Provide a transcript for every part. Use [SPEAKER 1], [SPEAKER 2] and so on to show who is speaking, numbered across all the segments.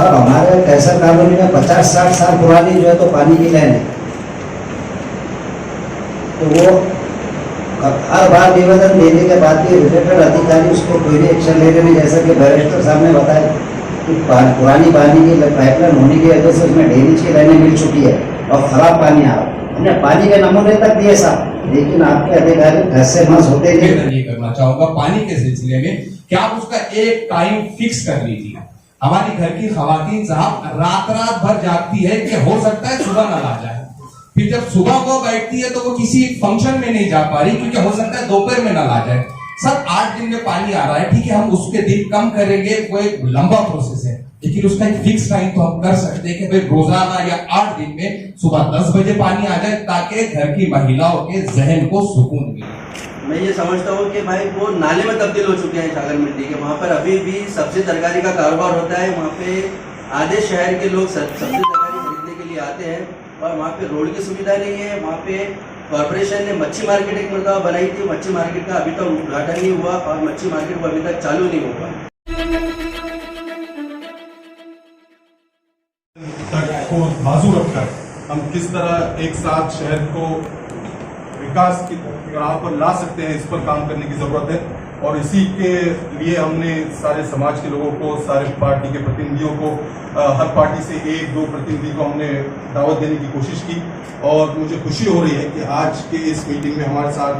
[SPEAKER 1] साहब हमारे कैसर कॉलोनी में 50-60 साल पुरानी जो है तो पानी की लाइन है, तो वो हर बार निवेदन देने के बाद भी रिलेटेड अधिकारी उसको कोई भी एक्शन ले रहे नहीं। जैसा कि बैरिस्टर साहब ने बताया कि पुरानी पानी की पाइपलाइन होने की वजह से उसमें ड्रेनेज की लाइनें मिल चुकी है और खराब पानी आ रहा है। हमने पानी के नमूने तक दिए साहब, लेकिन आपके अधिकारी घर से मस होते
[SPEAKER 2] नहीं करना चाहूंगा पानी के सिलसिले में क्या आप उसका एक टाइम फिक्स कर लीजिए। हमारी घर की खवातीन साहब रात भर जागती है कि हो सकता है सुबह नल आ जाए, फिर जब सुबह को बैठती है तो वो किसी फंक्शन में नहीं जा पा रही क्योंकि हो सकता है दोपहर में नल आ जाए। सर 8 दिन में पानी आ रहा है, ठीक है हम उसके दिन कम करेंगे, वो एक लंबा प्रोसेस है, लेकिन उसका एक फिक्स टाइम तो हम कर सकते हैं कि भाई रोजाना या 8 दिन में सुबह 10 बजे पानी आ जाए ताकि घर की महिलाओं के जहन को सुकून मिले।
[SPEAKER 3] मैं ये समझता हूँ कि भाई वो नाले में तब्दील हो चुके हैं सागर मंडी के, वहाँ पर अभी भी सब्जी तरकारी का कारोबार होता है। वहाँ पे आधे शहर के लोग सब्जी तरकारी खरीदने के लिए आते हैं और वहाँ पे रोड की सुविधा नहीं है। वहाँ पे कॉर्पोरेशन ने मच्छी मार्केट एक मरतबा बनाई थी, मच्छी मार्केट का अभी तक उद्घाटन नहीं हुआ और मच्छी मार्केट को अभी तक चालू नहीं हुआ।
[SPEAKER 4] तक को बाजू रखकर हम किस तरह एक साथ शहर को विकास की राह पर ला सकते हैं, इस पर काम करने की जरूरत है। और इसी के लिए हमने सारे समाज के लोगों को, सारे पार्टी के प्रतिनिधियों को, हर पार्टी से 1-2 प्रतिनिधि को हमने दावत देने की कोशिश की और मुझे खुशी हो रही है कि आज के इस मीटिंग में हमारे साथ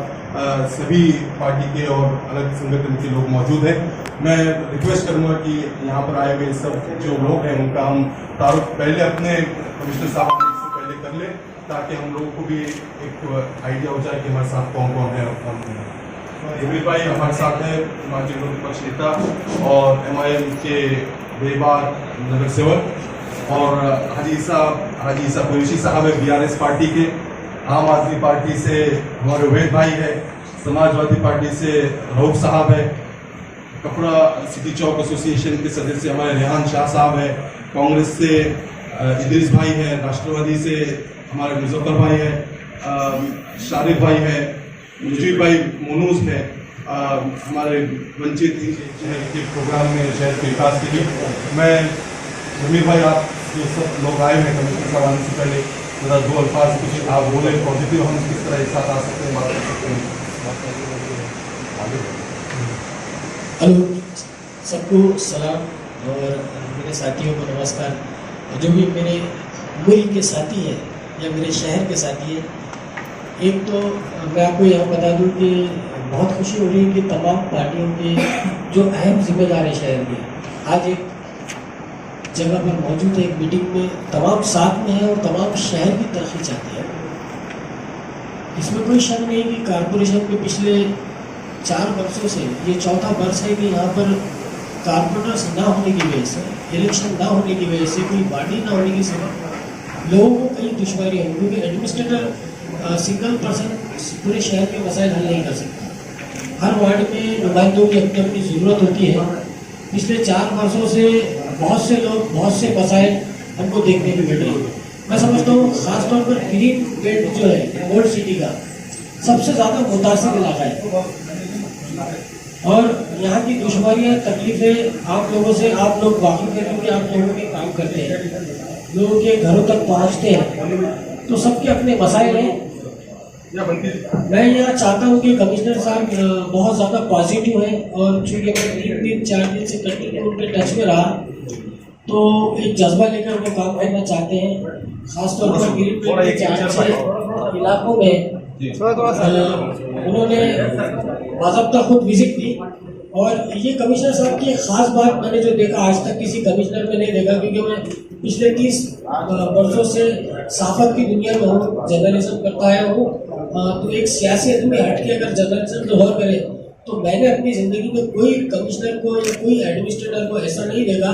[SPEAKER 4] सभी पार्टी के और अलग संगठन के लोग मौजूद हैं। मैं रिक्वेस्ट करूंगा कि यहाँ पर आए हुए सब जो लोग हैं उनका हम तारुफ पहले अपने कमिश्नर साहब से पहले कर लें ताकि हम लोगों को भी एक आइडिया हो जाए कि हमारे साथ कौन कौन है और कौन नहीं है। जमीर भाई हमारे साथ है, हिमाचल विपक्ष नेता और MIM के बेबार नगर सेवक, और हाजी ईसा कुरैशी साहब है BRS पार्टी के, आम आदमी पार्टी से हमारे उवैद भाई है, समाजवादी पार्टी से रऊफ साहब है, कपड़ा सिटी चौक एसोसिएशन के सदस्य हमारे रेहान शाह साहब है, कांग्रेस से इदरीस भाई है, राष्ट्रवादी से हमारे मुजफ्फर भाई है, शारिफ भाई है, मुजीब भाई मोनूस है, हमारे वंचित के प्रोग्राम में शहर के विकास के लिए। मैं जमीर भाई आप जो सब लोग आए हैं कमिश्नर साहब आने से पहले जरा 2 अल्फाज कुछ आप बोले पॉजिटिव, हम किस तरह एक साथ आ सकते हैं, बात कर सकते हैं।
[SPEAKER 5] हेलो सबको सलाम और मेरे साथियों को नमस्कार। जो भी मेरे मुल्क के साथी हैं या मेरे शहर के साथी हैं, एक तो मैं आपको यहाँ बता दूँ कि बहुत खुशी हो रही है कि तमाम पार्टियों के जो अहम जिम्मेदार हैं शहर के आज एक जगह पर मौजूद है, एक मीटिंग में तमाम साथ में है और तमाम शहर की तरक्की चाहते हैं। इसमें कोई शक नहीं कि कॉरपोरेशन के पिछले 4 वर्षों से ये चौथा वर्ष है कि यहाँ पर कारपोरेटर्स ना होने की वजह से, इलेक्शन ना होने की वजह से, कोई बॉडी ना होने की वजह लोगों को कई दुश्वारियाँ हैं क्योंकि एडमिनिस्ट्रेटर सिंगल पर्सन पूरे शहर के मसाइल हल नहीं कर सकता। हर वार्ड में नुमाइंदों की अपनी अपनी ज़रूरत होती है। पिछले 4 वर्षों से बहुत से लोग, बहुत से मसाइल हमको देखने को मिल रहे हैं। मैं समझता हूँ ख़ासतौर पर ग्रीन बेल्ट जो है ओल्ड सिटी का सबसे ज़्यादा मुतासिर इलाका है और यहाँ की दुश्वारियाँ, तकलीफें आप लोगों से आप लोग वाकिफ हैं क्योंकि आप लोगों के काम करते हैं, लोगों के घरों तक पहुँचते हैं, तो सबके अपने मसाइल हैं। मैं यहाँ चाहता हूँ कि कमिश्नर साहब बहुत ज़्यादा पॉजिटिव है और चूँकि मैं 3 दिन 4 दिन से कंटिन्यू उनके टच में रहा तो एक जज्बा लेकर वो काम करना चाहते हैं। खासतौर पर ग्रीन बेल्ट के 4-6 इलाकों में उन्होंने बाज़ाब्ता खुद विजिट की और ये कमिश्नर साहब की एक ख़ास बात मैंने जो देखा आज तक किसी कमिश्नर में नहीं देखा, क्योंकि मैं पिछले 30 वर्षों से सहाफ़त की दुनिया में हूँ, जर्नलिज्म करता आया हूँ, तो एक सियासी आदमी हट के अगर जर्नलिज्म जोहर करे तो मैंने अपनी ज़िंदगी में कोई कमिश्नर को या कोई एडमिनिस्ट्रेटर को ऐसा नहीं देखा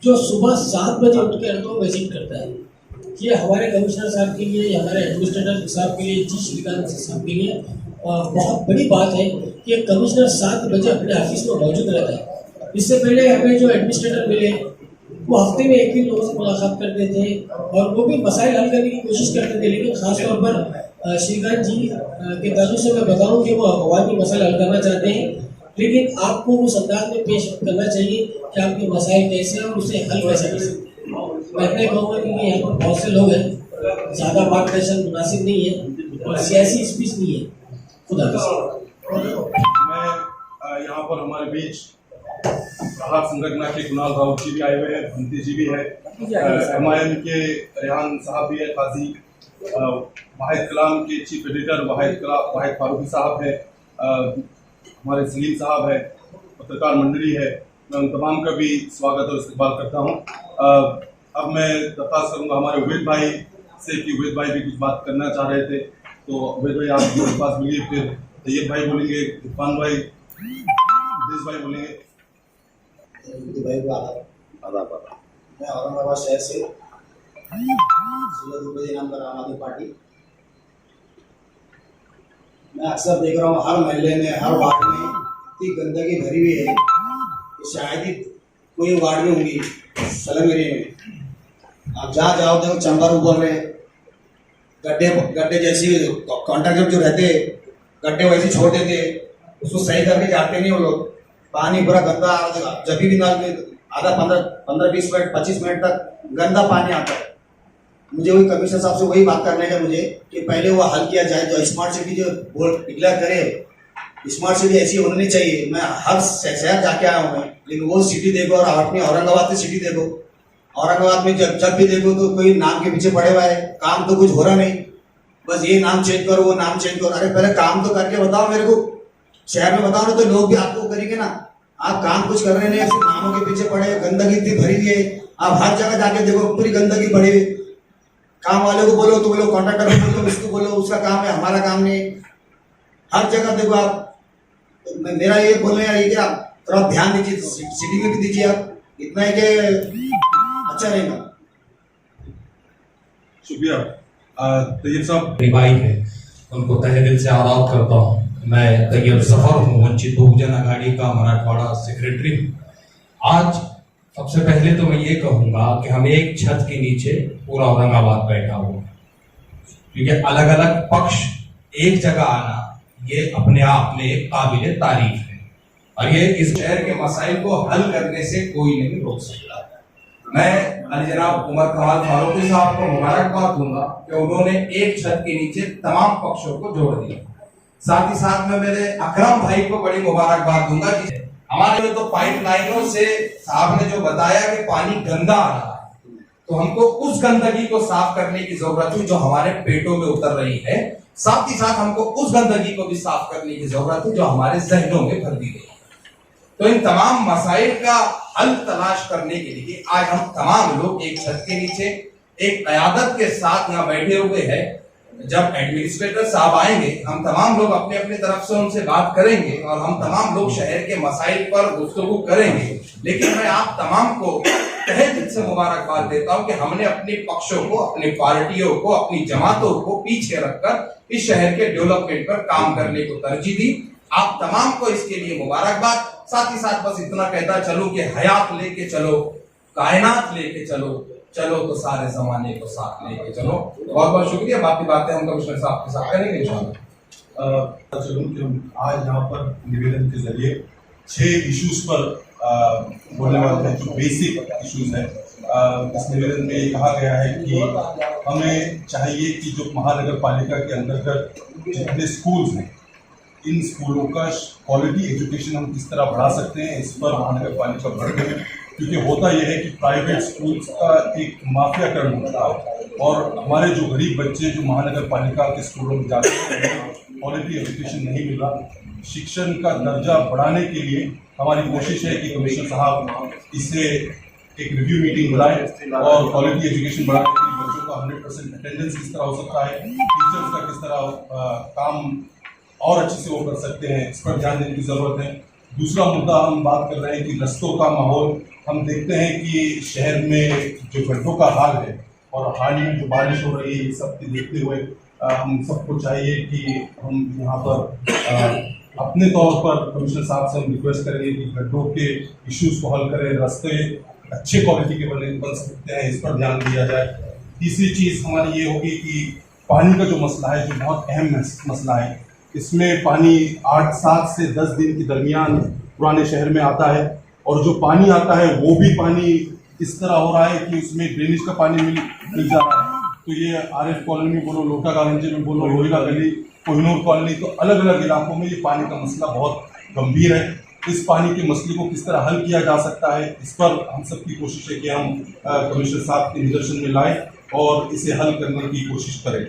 [SPEAKER 5] जो सुबह 7 बजे उठ कर तो विजिट करता है। ये हमारे कमिश्नर साहब के लिए, हमारे एडमिनिस्ट्रेटर साहब के लिए, जी श्रीकांत साहब के लिए बहुत बड़ी बात है कि कमिश्नर 7 बजे अपने ऑफिस में मौजूद रहता है। इससे पहले हमें जो एडमिनिस्ट्रेटर मिले वो हफ्ते में 1 दिन लोगों से मुलाकात करते थे और वो भी मसाइल हल करने की कोशिश करते थे, लेकिन ख़ासतौर पर श्रीकांत जी के ताल्लुक से मैं बताऊँ कि वो अवामी मसाइल हल करना चाहते हैं। लेकिन आपको उस अंदाज में पेश करना चाहिए कि आपके मसाइल कैसे हैं और उसे हल कैसे कर सकते हैं। मैं इतना कहूँगा कि यहाँ पर बहुत से लोग हैं, ज़्यादा मार्गदर्शन मुनासिब नहीं है और सियासी स्पीच नहीं है। खुदा
[SPEAKER 4] मैं यहाँ पर हमारे बीच राहत संगठन के कुणाल राउत जी भी आए हुए हैं, भंती जी भी है, MIM के रेहान साहब भी है, काजी वाहिद कलाम के चीफ एडिटर वाहिद फारूकी साहब है, हमारे सलीम साहब है, पत्रकार मंडली है। मैं उन तमाम का भी स्वागत और इस्तकबाल करता हूँ। अब मैं दरख्वास्त करूँगा हमारे उबैद भाई से कि उबैद भाई भी कुछ बात करना चाह रहे थे, तो उबैद भाई आप मेरे पास मिलिए, फिर तैयब भाई बोलेंगे, इरफान भाई, देश भाई बोलेंगे।
[SPEAKER 6] भाई को आदाब। मैं औरंगाबाद शहर से सैयद उबैद नाम का आम आदमी पार्टी। मैं अक्सर देख रहा हूँ हर महल्ले में, हर वार्ड में इतनी गंदगी भरी हुई है कि शायद ही कोई वार्ड में होंगी सलम एरिया में। आप जहाँ जाओ देखो चंबर ऊपर रहे, गड्ढे जैसी कॉन्ट्रैक्टर जो रहते गड्ढे वैसे छोड़ देते, उसको सही करके जाते नहीं वो लोग। पानी पूरा गंदा, जब भी नल में आधा 15-20 मिनट 25 मिनट तक गंदा पानी आता है। मुझे वही कमिश्नर साहब से वही बात करने का मुझे कि पहले वो हल किया जाए, जो स्मार्ट सिटी जो बोर्ड डिक्लेयर करे, स्मार्ट सिटी ऐसी होनी चाहिए। मैं हर शहर जाके आया हूँ मैं, लेकिन वो सिटी देखो और अपनी औरंगाबाद की सिटी देखो, औरंगाबाद में जब भी देखो तो कोई नाम के पीछे पड़े हुआ है, काम तो कुछ हो रहा नहीं, बस ये नाम चेंज करो वो नाम चेंज करो। अरे पहले काम तो करके बताओ मेरे को, शहर में बताओ ना तो लोग भी आपको करेंगे ना। आप काम कुछ कर रहे नहीं, सिर्फ नामों के पीछे पड़े, गंदगी इतनी भरी हुई है। आप हर जगह जाके देखो पूरी गंदगी भरी हुई। काम वाले को बोलो तो बोलो, कॉन्ट्रैक्टर को बोलो, इसको बोलो उसका काम है, हमारा काम नहीं। हर जगह देखो आप। तो मेरा ये बोलने है कि आप थोड़ा ध्यान दीजिए, सिटी में भी दीजिए आप, इतना है कि अच्छा रहेगा।
[SPEAKER 4] शुक्रिया। तैयब साहब
[SPEAKER 2] भाई है, उनको तहे दिल से आदाब करता हूँ। मैं तैयब जफर हूँ, वंचित बहुजन अघाड़ी का मराठवाड़ा सेक्रेटरी हूँ। आज सबसे पहले तो मैं ये कहूँगा कि हम एक छत के नीचे पूरा औरंगाबाद बैठा हुआ, क्योंकि अलग अलग पक्ष एक जगह आना ये अपने आप में एक काबिल तारीफ है, और ये इस शहर के मसाइल को हल करने से कोई नहीं रोक सकता। मैं जनाब उमर कमाल फारूकी साहब को मुबारकबाद दूंगा कि उन्होंने एक छत के नीचे तमाम पक्षों को जोड़ दिया। साथ ही साथ में मेरे अकरम भाई को बड़ी मुबारकबाद दूंगा कि हमारे में तो पाइपलाइनों से साहब ने जो बताया कि पानी गंदा आ रहा है, तो हमको उस गंदगी को साफ करने की जरूरत है जो हमारे पेटों में उतर रही है। साथ ही साथ हमको उस गंदगी को भी साफ करने की जरूरत है जो हमारे जहनों में भर दी गई है। तो इन तमाम मसाइल का हल तलाश करने के लिए आज हम तमाम लोग एक छत के नीचे एक क़यादत के साथ यहाँ बैठे हुए हैं। जब एडमिनिस्ट्रेटर साहब आएंगे, हम तमाम लोग अपने अपने तरफ से उनसे बात करेंगे और हम तमाम लोग शहर के मसाइल पर गुफ्तगू करेंगे। लेकिन मैं आप तमाम को तहे दिल से मुबारकबाद देता हूं कि हमने अपने पक्षों को, अपनी पार्टियों को, अपनी जमातों को पीछे रखकर इस शहर के डेवलपमेंट पर काम करने को तरजीह दी। आप तमाम को इसके लिए मुबारकबाद। साथ ही साथ बस इतना कहता चलूं कि हयात लेके चलो, कायनात लेके चलो, चलो तो सारे जमाने को साथ लेके चलो। बहुत बहुत शुक्रिया। बाकी बातें हम कमिश्नर साहब के साथ करेंगे इंशाल्लाह।
[SPEAKER 4] चलूं कि हम आज यहाँ पर निवेदन के जरिए 6 इश्यूज पर बोलने वाले हैं, जो बेसिक इश्यूज हैं। इस निवेदन में ये कहा गया है कि हमें चाहिए कि जो महानगर पालिका के अंतर्गत जितने स्कूल्स हैं, इन स्कूलों का क्वालिटी एजुकेशन हम किस तरह बढ़ा सकते हैं, इस पर महानगर पालिका बढ़ रही है। क्योंकि होता यह है कि प्राइवेट स्कूल्स का एक माफियाकरण होता है और हमारे जो गरीब बच्चे जो महानगर पालिका के स्कूलों में जाते हैं क्वालिटी एजुकेशन नहीं मिल रहा। शिक्षण का दर्जा बढ़ाने के लिए हमारी कोशिश है कि कमिश्नर साहब इसे एक रिव्यू मीटिंग बुलाएं और क्वालिटी एजुकेशन बढ़ाने के लिए बच्चों का 100% अटेंडेंस किस तरह हो सकता है, टीचर्स का किस तरह काम और अच्छे से वो कर सकते हैं, इस पर ध्यान देने की जरूरत है। दूसरा मुद्दा हम बात कर रहे हैं कि रस्तों का माहौल। हम देखते हैं कि शहर में जो गड्ढों का हाल है और हाल में जो बारिश हो रही है, ये सब देखते हुए हम सबको चाहिए कि हम यहाँ पर अपने तौर पर कमिश्नर साहब से हम रिक्वेस्ट करेंगे कि गड्ढों के इश्यूज को हल करें, रास्ते अच्छे क्वालिटी के बन सकते हैं, इस पर ध्यान दिया जाए। तीसरी चीज़ हमारी ये होगी कि पानी का जो मसला है, जो बहुत अहम मसला है, इसमें पानी 7 से 10 दिन के दरमियान पुराने शहर में आता है, और जो पानी आता है वो भी पानी इस तरह हो रहा है कि उसमें ड्रेनेज का पानी मिल जा रहा है। तो ये आरिफ कॉलोनी में बोलो, लोटा गारंजे में बोलो, लोहिका गली, कोहिनूर कॉलोनी, तो अलग अलग इलाकों में ये पानी का मसला बहुत गंभीर है। इस पानी के मसले को किस तरह हल किया जा सकता है, इस पर हम सबकी कोशिश है कि हम कमिश्नर साहब के निदर्शन में लाएं और इसे हल करने की कोशिश करें।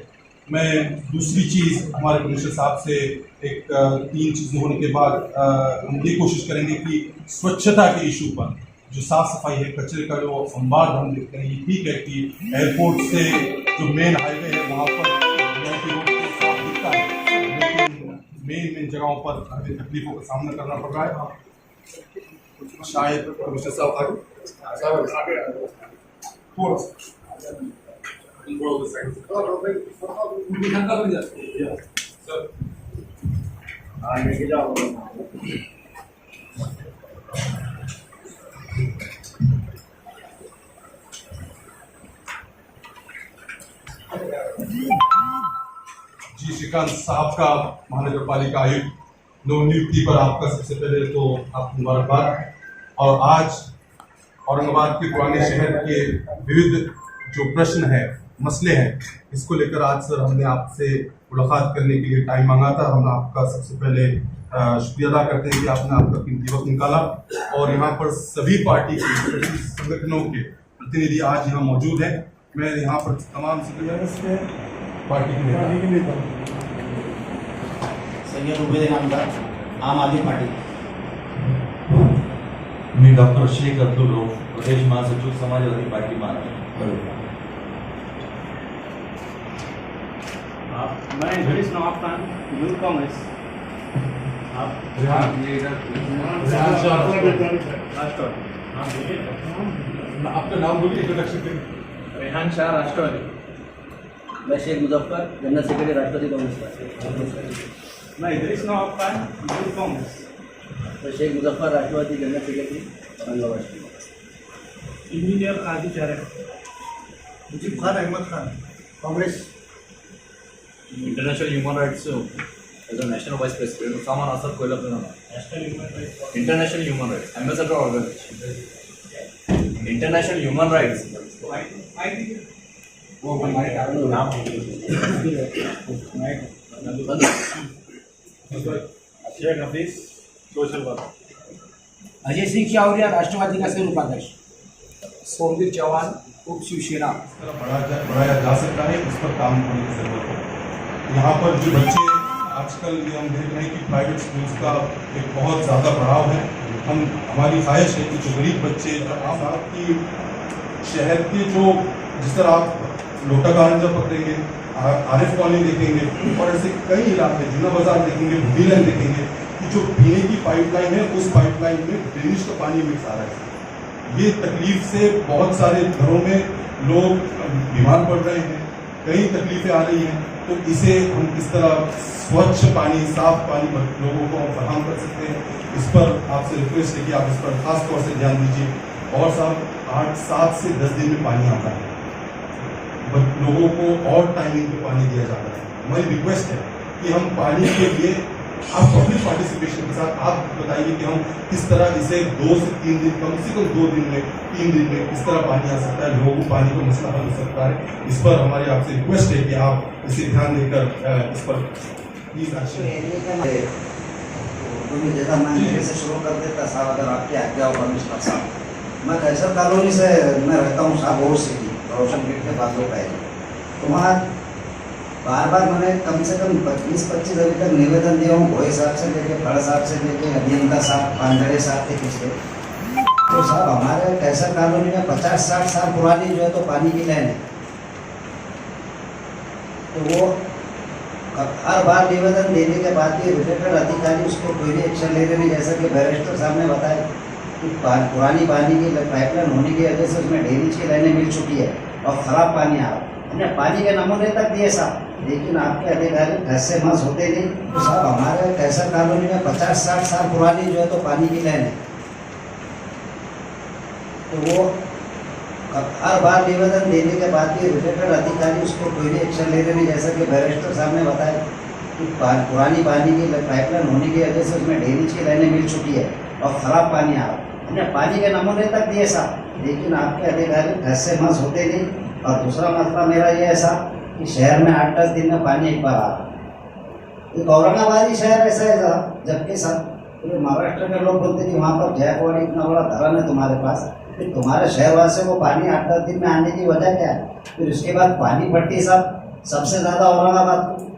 [SPEAKER 4] मैं दूसरी चीज़ हमारे कमिश्नर साहब से 3 चीज़ें होने के बाद हम ये कोशिश करेंगे कि स्वच्छता के इशू पर जो साफ सफाई है, कचरे का जो अंबार हम देखते हैं, ये ठीक है कि एयरपोर्ट से जो मेन हाईवे है वहाँ पर साफ दिखता है, लेकिन मेन जगहों पर हमें तकलीफों का सामना करना पड़ रहा है। शायद कमिश्नर साहब आगे थोड़ा जी, श्रीकांत साहब का महानगर पालिका आयुक्त नवनियुक्ति पर आपका सबसे पहले तो आपको मुबारकबाद। और आज औरंगाबाद के पुराने शहर के विविध जो प्रश्न है, मसले हैं, इसको लेकर आज सर हमने आपसे मुलाकात करने के लिए टाइम मांगा था। हम आपका सबसे पहले शुक्रिया अदा करते हैं कि आपने आपका कीमती वक्त निकाला, और यहाँ पर सभी पार्टी के सभी संगठनों के प्रतिनिधि आज यहाँ मौजूद हैं। मैं यहाँ पर तमाम पार्टी के नेता
[SPEAKER 6] सैयद उबैद नामदार, आम आदमी पार्टी।
[SPEAKER 7] मी डॉक्टर शेख अब्दुल रऊफ, प्रदेश महासचिव समाजवादी पार्टी महाराष्ट्र।
[SPEAKER 8] मैं इंग्लिश नवाब खान, यूथ कांग्रेस।
[SPEAKER 4] आपका नाम बोलिए, इंट्रोडक्शन करिए।
[SPEAKER 8] रेहान शाह, राष्ट्रवादी।
[SPEAKER 3] मैं शेख मुजफ्फर, जनरल सेक्रेटरी राष्ट्रवादी कांग्रेस पार्टी।
[SPEAKER 8] मैं इदरीस नवाब खान, यूथ कांग्रेस।
[SPEAKER 3] मैं Sheikh Muzaffar, Rashtrawadi general secretary Aurangabad.
[SPEAKER 8] Engineer Qazi Chare.
[SPEAKER 6] Mujeeb Khan Ahmed Khan, Congress.
[SPEAKER 7] International human rights as a national vice president सामान Asad Kolhapur. International human rights ambassador organisation international human rights.
[SPEAKER 8] Sheikh Hafeez, social work.
[SPEAKER 6] Ajay Singh Shahauria, राष्ट्रवादी का संघ उपाध्यक्ष।
[SPEAKER 8] सोमवीर चौहान, उप शिवसेना।
[SPEAKER 4] बढ़ाया जा सकता है, इस पर काम होने की जरूरत है। यहाँ पर जो बच्चे आजकल ये हम देख रहे हैं कि प्राइवेट स्कूल्स का एक बहुत ज़्यादा बढ़ाव है। हमारी ख्वाहिश है कि जो गरीब बच्चे, जो आपकी शहर के जो जिस तरह आप लोटा गारंजा पकड़ेंगे, आरिफ कॉलोनी देखेंगे, और ऐसे कई इलाके, जुना बाजार देखेंगे, भूलीलन देखेंगे कि जो पीने की पाइपलाइन है, उस पाइपलाइन में ड्रेनेज का पानी मिक्स आ रहा है। ये तकलीफ से बहुत सारे घरों में लोग बीमार पड़ रहे हैं, कई तकलीफें आ रही हैं। तो इसे हम किस तरह स्वच्छ पानी, साफ पानी लोगों को फराहम कर सकते हैं, इस पर आपसे रिक्वेस्ट है कि आप इस पर खास तौर से ध्यान दीजिए। और साहब 7 से 10 दिन में पानी आता है, लोगों को और टाइमिंग पे पानी दिया जाता है। हमारी रिक्वेस्ट है कि हम पानी के लिए आप पब्लिक पार्टिसिपेशन के साथ आप बताइए कि हम किस तरह इसे 2 से 3 दिन, कम से कम 2 दिन में, 3 दिन में किस तरह पानी आ सकता है, लोगों को पानी का मसला हल हो सकता है। इस पर हमारी आपसे रिक्वेस्ट है कि आप इसे ध्यान देकर इस पर प्लीज एक्शन।
[SPEAKER 1] जैसा मैं मेरे से शुरू कर देता साहब, अगर आपकी आज्ञा हो कमिश्नर साहब। मैं कैसर कॉलोनी से मैं रहता हूँ, शाहबोर सिटी, रोशन गेट के पास होता है। तो वहाँ बार बार मैंने कम से कम 20-25 अभी तक निवेदन दिया हूँ, भोई साहब से लेके, फड़ साहब से लेके, अभियंता साहब, पांजरे साहब के पिछले। तो साहब हमारे कैसर कॉलोनी में 50-60 साल पुरानी जो है तो पानी की लाइन है। तो वो हर बार निवेदन देने के बाद भी रिलेटेड अधिकारी उसको कोई भी एक्शन ले रहे नहीं। जैसा कि बैरिस्टर साहब ने बताया कि पुरानी पानी की पाइपलाइन होने की वजह से उसमें ड्रेनेज की लाइनें मिल चुकी है और ख़राब पानी आ रहा है। हमने पानी के नमूने तक दिए साहब, लेकिन आपके अधिकारी ठस से मस होते नहीं। तो साहब हमारे कैसर कॉलोनी में 50-60 साल पुरानी जो है तो पानी की लाइन है। तो वो हर बार निवेदन देने के बाद भी रिलेटेड अधिकारी उसको कोई भी एक्शन ले रहे नहीं। जैसा कि बैरिस्टर साहब ने बताया कि कि पुरानी पानी की पाइपलाइन होने की वजह से उसमें ड्रेनेज की लाइनें मिल चुकी है और ख़राब पानी आ रहा है। हमने पानी के नमूने तक दिए साहब, लेकिन आपके अधिकारी ठस से मस होते नहीं। और दूसरा मसला मेरा ये है साहब कि शहर में 8-10 दिन में पानी एक बार आ रहा है। एक औरंगाबाद ही शहर ऐसा है साहब, जबकि साहब पूरे महाराष्ट्र के लोग बोलते हैं कि वहाँ पर जायकवाड़ी इतना बड़ा धरन है तुम्हारे पास, फिर तुम्हारे शहर वासियों को पानी 8-10 दिन में आने की वजह क्या है? फिर उसके बाद पानी पट्टी साहब सबसे ज़्यादा औरंगाबाद को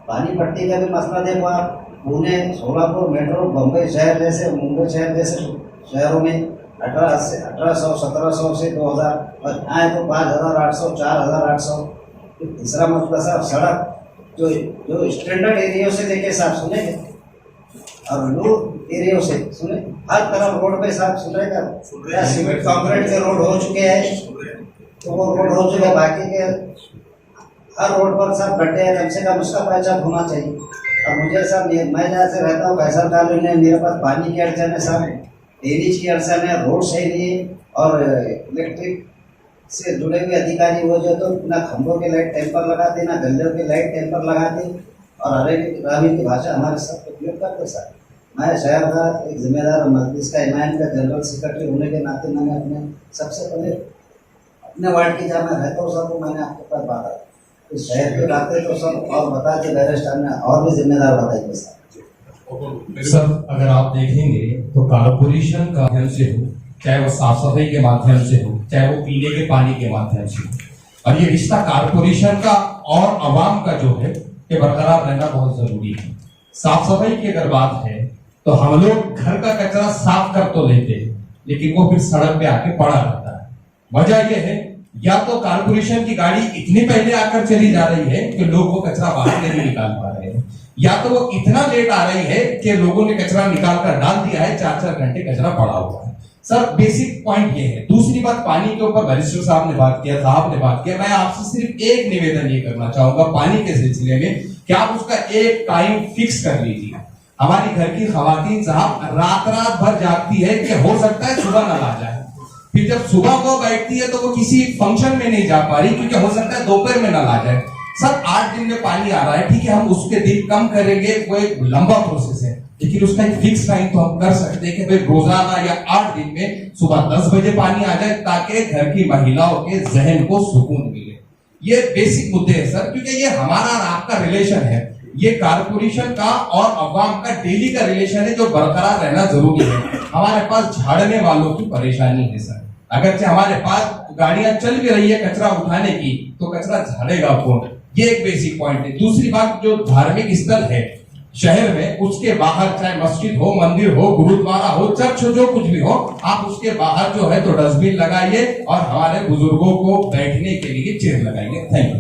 [SPEAKER 1] पानी पट्टी का भी मसला देखो आप। पुणे, सोलापुर मेट्रो, बम्बई शहर जैसे, मुंबई शहर जैसे शहरों में 1800, 1700 से 2000 और यहाँ तो 5800, 4800। तीसरा मसला साहब सड़क जो स्टैंडर्ड एरिया से लेके साहब सुनेंगे और लो एरिया से सुने, हर तरफ रोड पे साहब सुनेगा सीमेंट कंक्रीट के रोड हो चुके हैं, तो वो रोड हो चुके हैं, बाकी के हर रोड पर सब गड्ढे हैं, कम से कम उसका पहचान होना चाहिए। अब मुझे सब मैं जहाँ से रहता हूँ कैसर कॉलोनी में, मेरे पास पानी की अड़चन है साहब, ड्रेनेज की अड़चन है, रोड सही नहीं है और इलेक्ट्रिक से जुड़े हुए अधिकारी वो जो तो ना खंभों के लाइट टेम्पर लगाते, ना गल्लों के लाइट टेम्पर लगाते और अरबी की भाषा हमारे साथ उपयोग करते सर। मैं शहर का एक जिम्मेदार मजलिस का इमाम का जनरल सेक्रेटरी होने के नाते मैंने अपने सबसे पहले अपने वार्ड की जहाँ मैं रहता हूँ सबको मैंने आपके पास बांटा। इस शहर के बातें तो सब और बताते बैरिस्टर ने और भी जिम्मेदार बताइए सर।
[SPEAKER 2] सर अगर आप देखेंगे तो कारपोरेशन का माध्यम से हो, चाहे वो साफ सफाई के माध्यम से हो, चाहे वो पीने के पानी के माध्यम से हो, और ये रिश्ता कारपोरेशन का और आवाम का जो है ये बरकरार रहना बहुत जरूरी है। साफ सफाई की अगर बात है तो हम लोग घर का कचरा साफ कर तो लेते हैं, लेकिन वो फिर सड़क पे आके पड़ा रहता है। वजह यह है या तो कारपोरेशन की गाड़ी इतनी पहले आकर चली जा रही है कि लोग वो कचरा बाहर नहीं निकाल पा रहे हैं, या तो वो इतना लेट आ रही है कि लोगों ने कचरा निकाल कर डाल दिया है, 4-4 घंटे कचरा पड़ा हुआ है। सर बेसिक पॉइंट ये है। दूसरी बात, पानी के ऊपर बैरिस्टर साहब ने बात किया था, आपने बात किया, मैं आपसे सिर्फ एक निवेदन ये करना चाहूंगा पानी के सिलसिले में कि आप उसका एक टाइम फिक्स कर लीजिए। हमारी घर की खवातीन साहब रात भर जागती है कि हो सकता है सुबह ना आ जाए, फिर जब सुबह वो बैठती है तो वो किसी फंक्शन में नहीं जा पा रही क्योंकि हो सकता है दोपहर में ना ला जाए। सर 8 दिन में पानी आ रहा है, ठीक है, हम उसके दिन कम करेंगे, वो एक लंबा प्रोसेस है, लेकिन उसका एक फिक्स टाइम तो हम कर सकते हैं कि भाई रोजाना या 8 दिन में सुबह 10 बजे पानी आ जाए ताकि घर की महिलाओं के जहन को सुकून मिले। ये बेसिक मुद्दे हैं सर, क्योंकि ये हमारा और आपका रिलेशन है, ये कारपोरेशन का और अवाम का डेली का रिलेशन है जो बरकरार रहना जरूरी है। हमारे पास झाड़ने वालों की परेशानी है सर, अगरचे हमारे पास गाड़ियां चल भी रही है कचरा उठाने की, तो कचरा झाड़ेगा कौन? ये एक बेसिक पॉइंट है। दूसरी बात, जो धार्मिक स्थल है शहर में, उसके बाहर चाहे मस्जिद हो, मंदिर हो, गुरुद्वारा हो, चर्च हो, जो कुछ भी हो, आप उसके बाहर जो है तो डस्टबिन लगाइए और हमारे बुजुर्गों को बैठने के लिए चेयर लगाइए। Thank you.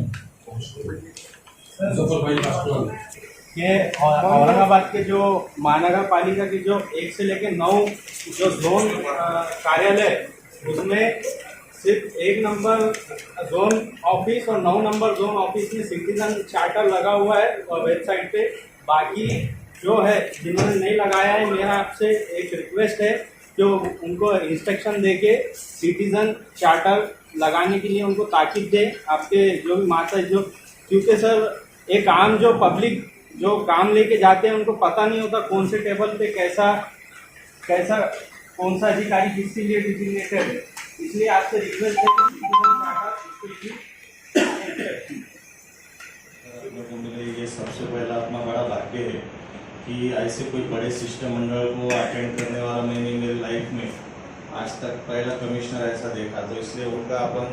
[SPEAKER 8] ये औरंगाबाद के जो महानगर पालिका की जो 1 से लेकर 9 जो जोन कार्यालय, उसमें सिर्फ 1 नंबर जोन ऑफिस और 9 नंबर जोन ऑफिस में सिटीजन चार्टर लगा हुआ है वेबसाइट पे। बाकी जो है जिन्होंने नहीं लगाया है, मेरा आपसे एक रिक्वेस्ट है जो उनको इंस्ट्रक्शन दे के सिटीजन चार्टर लगाने के लिए उनको ताकीद दे आपके जो भी माता जो, क्योंकि सर एक आम जो पब्लिक जो काम लेके जाते हैं उनको पता नहीं होता कौन से टेबल पे कैसा कौन सा अधिकारी किसके लिए डिजिग्नेटेड है। इसलिए आपसे रिक्वेस्ट है कि सिटीजन चार्टर
[SPEAKER 9] को मिले। ये सबसे पहला अपना बड़ा भाग्य है कि ऐसे कोई बड़े शिष्टमंडल को अटेंड करने वाला मैंने मेरी लाइफ में आज तक पहला कमिश्नर ऐसा देखा, तो इसलिए उनका अपन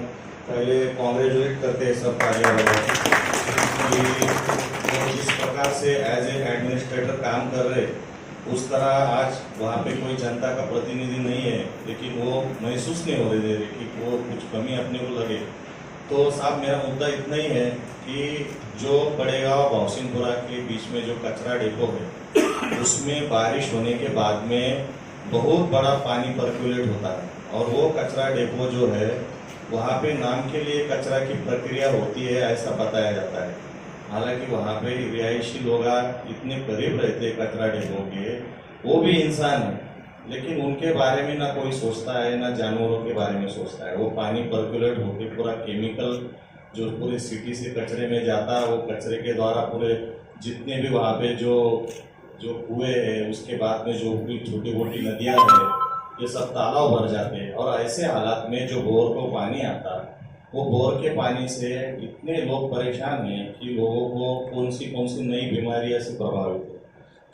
[SPEAKER 9] पहले कॉन्ग्रेचुलेट करते हैं सब कार्यवाही जिस प्रकार से एज ए एडमिनिस्ट्रेटर काम कर रहे, उस तरह आज वहाँ पे कोई जनता का प्रतिनिधि नहीं है, लेकिन वो महसूस नहीं हो रही कि वो कुछ कमी अपने को लगे। तो साहब मेरा मुद्दा इतना ही है कि जो बड़ेगांव भावसिंहपुरा के बीच में जो कचरा डिपो है, उसमें बारिश होने के बाद में बहुत बड़ा पानी पर्कुलेट होता है और वो कचरा डिपो जो है वहाँ पे नाम के लिए कचरा की प्रक्रिया होती है ऐसा बताया जाता है। हालांकि वहाँ पे रिहायशी लोग इतने करीब रहते कचरा डिपो के, वो भी इंसान है, लेकिन उनके बारे में ना कोई सोचता है ना जानवरों के बारे में सोचता है। वो पानी पर्कुलेट होकर पूरा केमिकल जो पूरे सिटी से कचरे में जाता है, वो कचरे के द्वारा पूरे जितने भी वहाँ पे जो जो कुएं है, उसके बाद में जो भी छोटी मोटी नदियाँ हैं, ये सब तालाब भर जाते हैं। और ऐसे हालात में जो बोर को पानी आता है, वो बोर के पानी से इतने लोग परेशान हैं कि लोगों को कौन सी नई बीमारियां से प्रभावित है।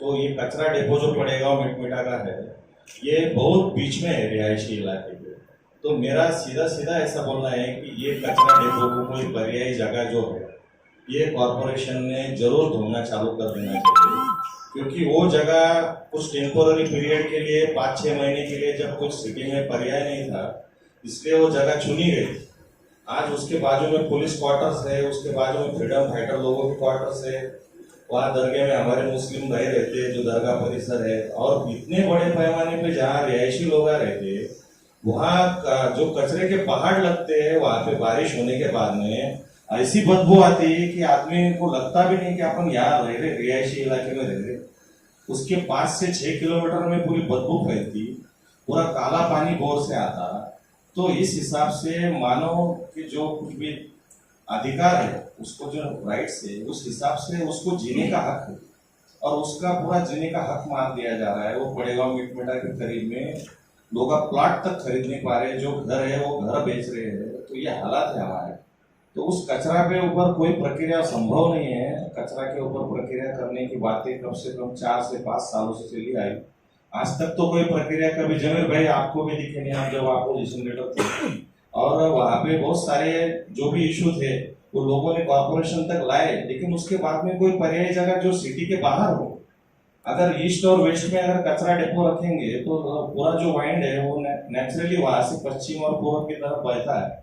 [SPEAKER 9] तो ये कचरा डिपो जो पड़ेगा मिटमिटा का है, ये बहुत बीच में है रिहायशी इलाके के। तो मेरा सीधा सीधा ऐसा बोलना है कि ये कचरा डिपो को कोई पर्यायी जगह जो है, ये कॉरपोरेशन ने जरूर ढूंढना चालू कर देना चाहिए, क्योंकि वो जगह कुछ टेम्पोररी पीरियड के लिए 5-6 महीने के लिए जब कुछ सिटी में पर्याय नहीं था, इसलिए वो जगह चुनी गई। आज उसके बाजू में पुलिस क्वार्टर्स है, उसके बाजू में फ्रीडम फाइटर लोगों के क्वार्टर्स है, वहाँ दरगाह में हमारे मुस्लिम भाई रहते हैं जो दरगाह परिसर है, और इतने बड़े पैमाने पे जहाँ रिहायशी लोग रहते हैं, वहाँ जो कचरे के पहाड़ लगते हैं, वहाँ पे बारिश होने के बाद में ऐसी बदबू आती है कि आदमी को लगता भी नहीं कि अपन यहाँ रह रहे, रिहायशी इलाके में रह रहे। उसके 5 से 6 किलोमीटर में पूरी बदबू फैलती, पूरा काला पानी बोर से आता। तो इस हिसाब से मानो कि जो कुछ भी अधिकार है, उसको जो राइट्स है, उस हिसाब से उसको जीने का हक है, और उसका पूरा जीने का हक मान दिया जा रहा है। वो पड़ेगांव मिटमिटा के करीब में लोग अब प्लाट तक खरीद नहीं पा रहे, जो घर है वो घर बेच रहे हैं। तो ये हालात है हमारे। तो उस कचरा के ऊपर कोई प्रक्रिया संभव नहीं है। कचरा के ऊपर प्रक्रिया करने की बातें कम से कम 4 से 5 सालों से चली आई। आज तक तो कोई प्रक्रिया कभी, जमीर भाई आपको भी दिखे नहीं, आप जब अपोजिशन लीडर थे, और वहाँ पे बहुत सारे जो भी इशू थे वो लोगों ने कॉर्पोरेशन तक लाए, लेकिन उसके बाद में कोई पर्यायी जगह जो सिटी के बाहर हो। अगर ईस्ट और वेस्ट में अगर कचरा डिपो रखेंगे तो पूरा जो वाइंड है वो नेचुरली वहां से पश्चिम और पूर्व की तरफ बहता है,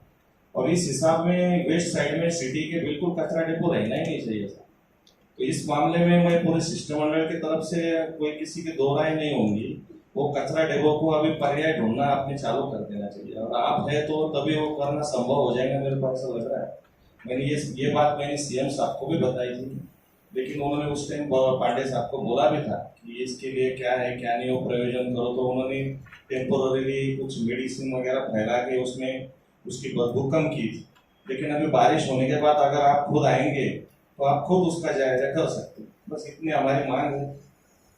[SPEAKER 9] और इस हिसाब में वेस्ट साइड में सिटी के बिल्कुल कचरा डिपो रहना ही नहीं चाहिए था। तो इस मामले में मैं पूरे शिष्टमंडल की तरफ से कोई किसी की दो राय नहीं होंगी। वो कचरा डिपो को अभी पर्याय ढूंढना आपने चालू कर देना चाहिए, और आप है तो तभी वो करना संभव हो जाएगा, मेरे को ऐसा लग रहा है। मैंने ये बात मैंने सीएम साहब को भी बताई थी, लेकिन उन्होंने उस टाइम पांडे साहब को बोला भी था कि इसके लिए क्या है क्या नहीं, वो प्रयोजन करो। तो उन्होंने टेम्पोररीली कुछ मेडिसिन वगैरह फैला के उसमें उसकी बदबू कम की थी। लेकिन अभी बारिश होने के बाद अगर आप खुद आएंगे तो आप खुद उसका जायजा कर सकते हैं। बस इतनी हमारी मांग है।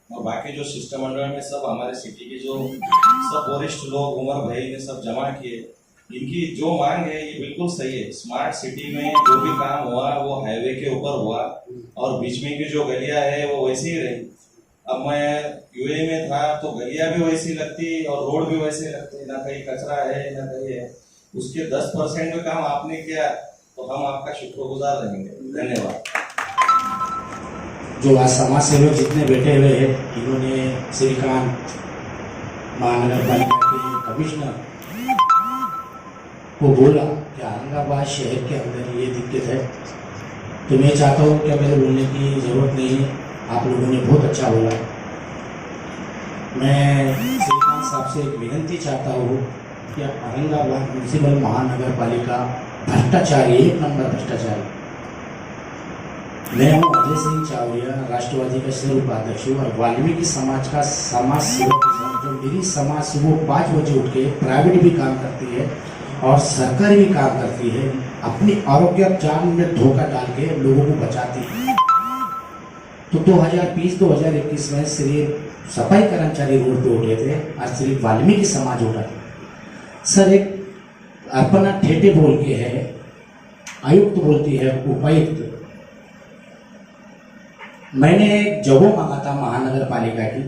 [SPEAKER 9] और बाकी जो शिष्टमंडल में सब हमारे सिटी के जो सब वरिष्ठ लोग, उमर भाई ने सब जमा किए, इनकी जो मांग है ये बिल्कुल सही है। स्मार्ट सिटी में जो भी काम हुआ वो हाईवे के ऊपर हुआ, और बीच में की जो गलियां है वो वैसी ही रही। अब मैं यूएई में था तो गलियां भी वैसी लगती और रोड भी वैसे लगते, ना कहीं कचरा है ना कहीं है। उसके 10% में काम आपने किया तो हम आपका शुक्रगुजार रहेंगे। धन्यवाद।
[SPEAKER 10] जो आज समाज सेवक जितने बैठे हुए हैं, इन्होंने श्रीकांत महानगर पालिका के कमिश्नर को बोला कि औरंगाबाद शहर के अंदर ये दिक्कत है। तो मैं चाहता हूँ कि मेरे बोलने की जरूरत नहीं है, आप लोगों ने बहुत अच्छा बोला। मैं श्रीकांत साहब से एक विनती चाहता हूँ कि औरंगाबाद म्यूनसिपल महानगर पालिका भ्रष्टाचारी, 1 नंबर भ्रष्टाचारी। मैं हूँ अजय सिंह चावरिया, राष्ट्रवादी का शहर उपाध्यक्ष हूँ, और वाल्मीकि समाज का समाज सेवक। जो मेरी समाज से वो 5 बजे उठ के प्राइवेट भी काम करती है और सरकारी भी काम करती है, अपनी आरोग्य जान में धोखा डाल के लोगों को बचाती है। तो 2020-2021 में सिर्फ सफाई कर्मचारी रोड पे उठे थे, और सिर्फ वाल्मीकि समाज उठा था। सर, एक अर्पणा ठेठे बोल के है, आयुक्त बोलती है उपायुक्त। मैंने एक जगह मांगा था महानगर पालिका की,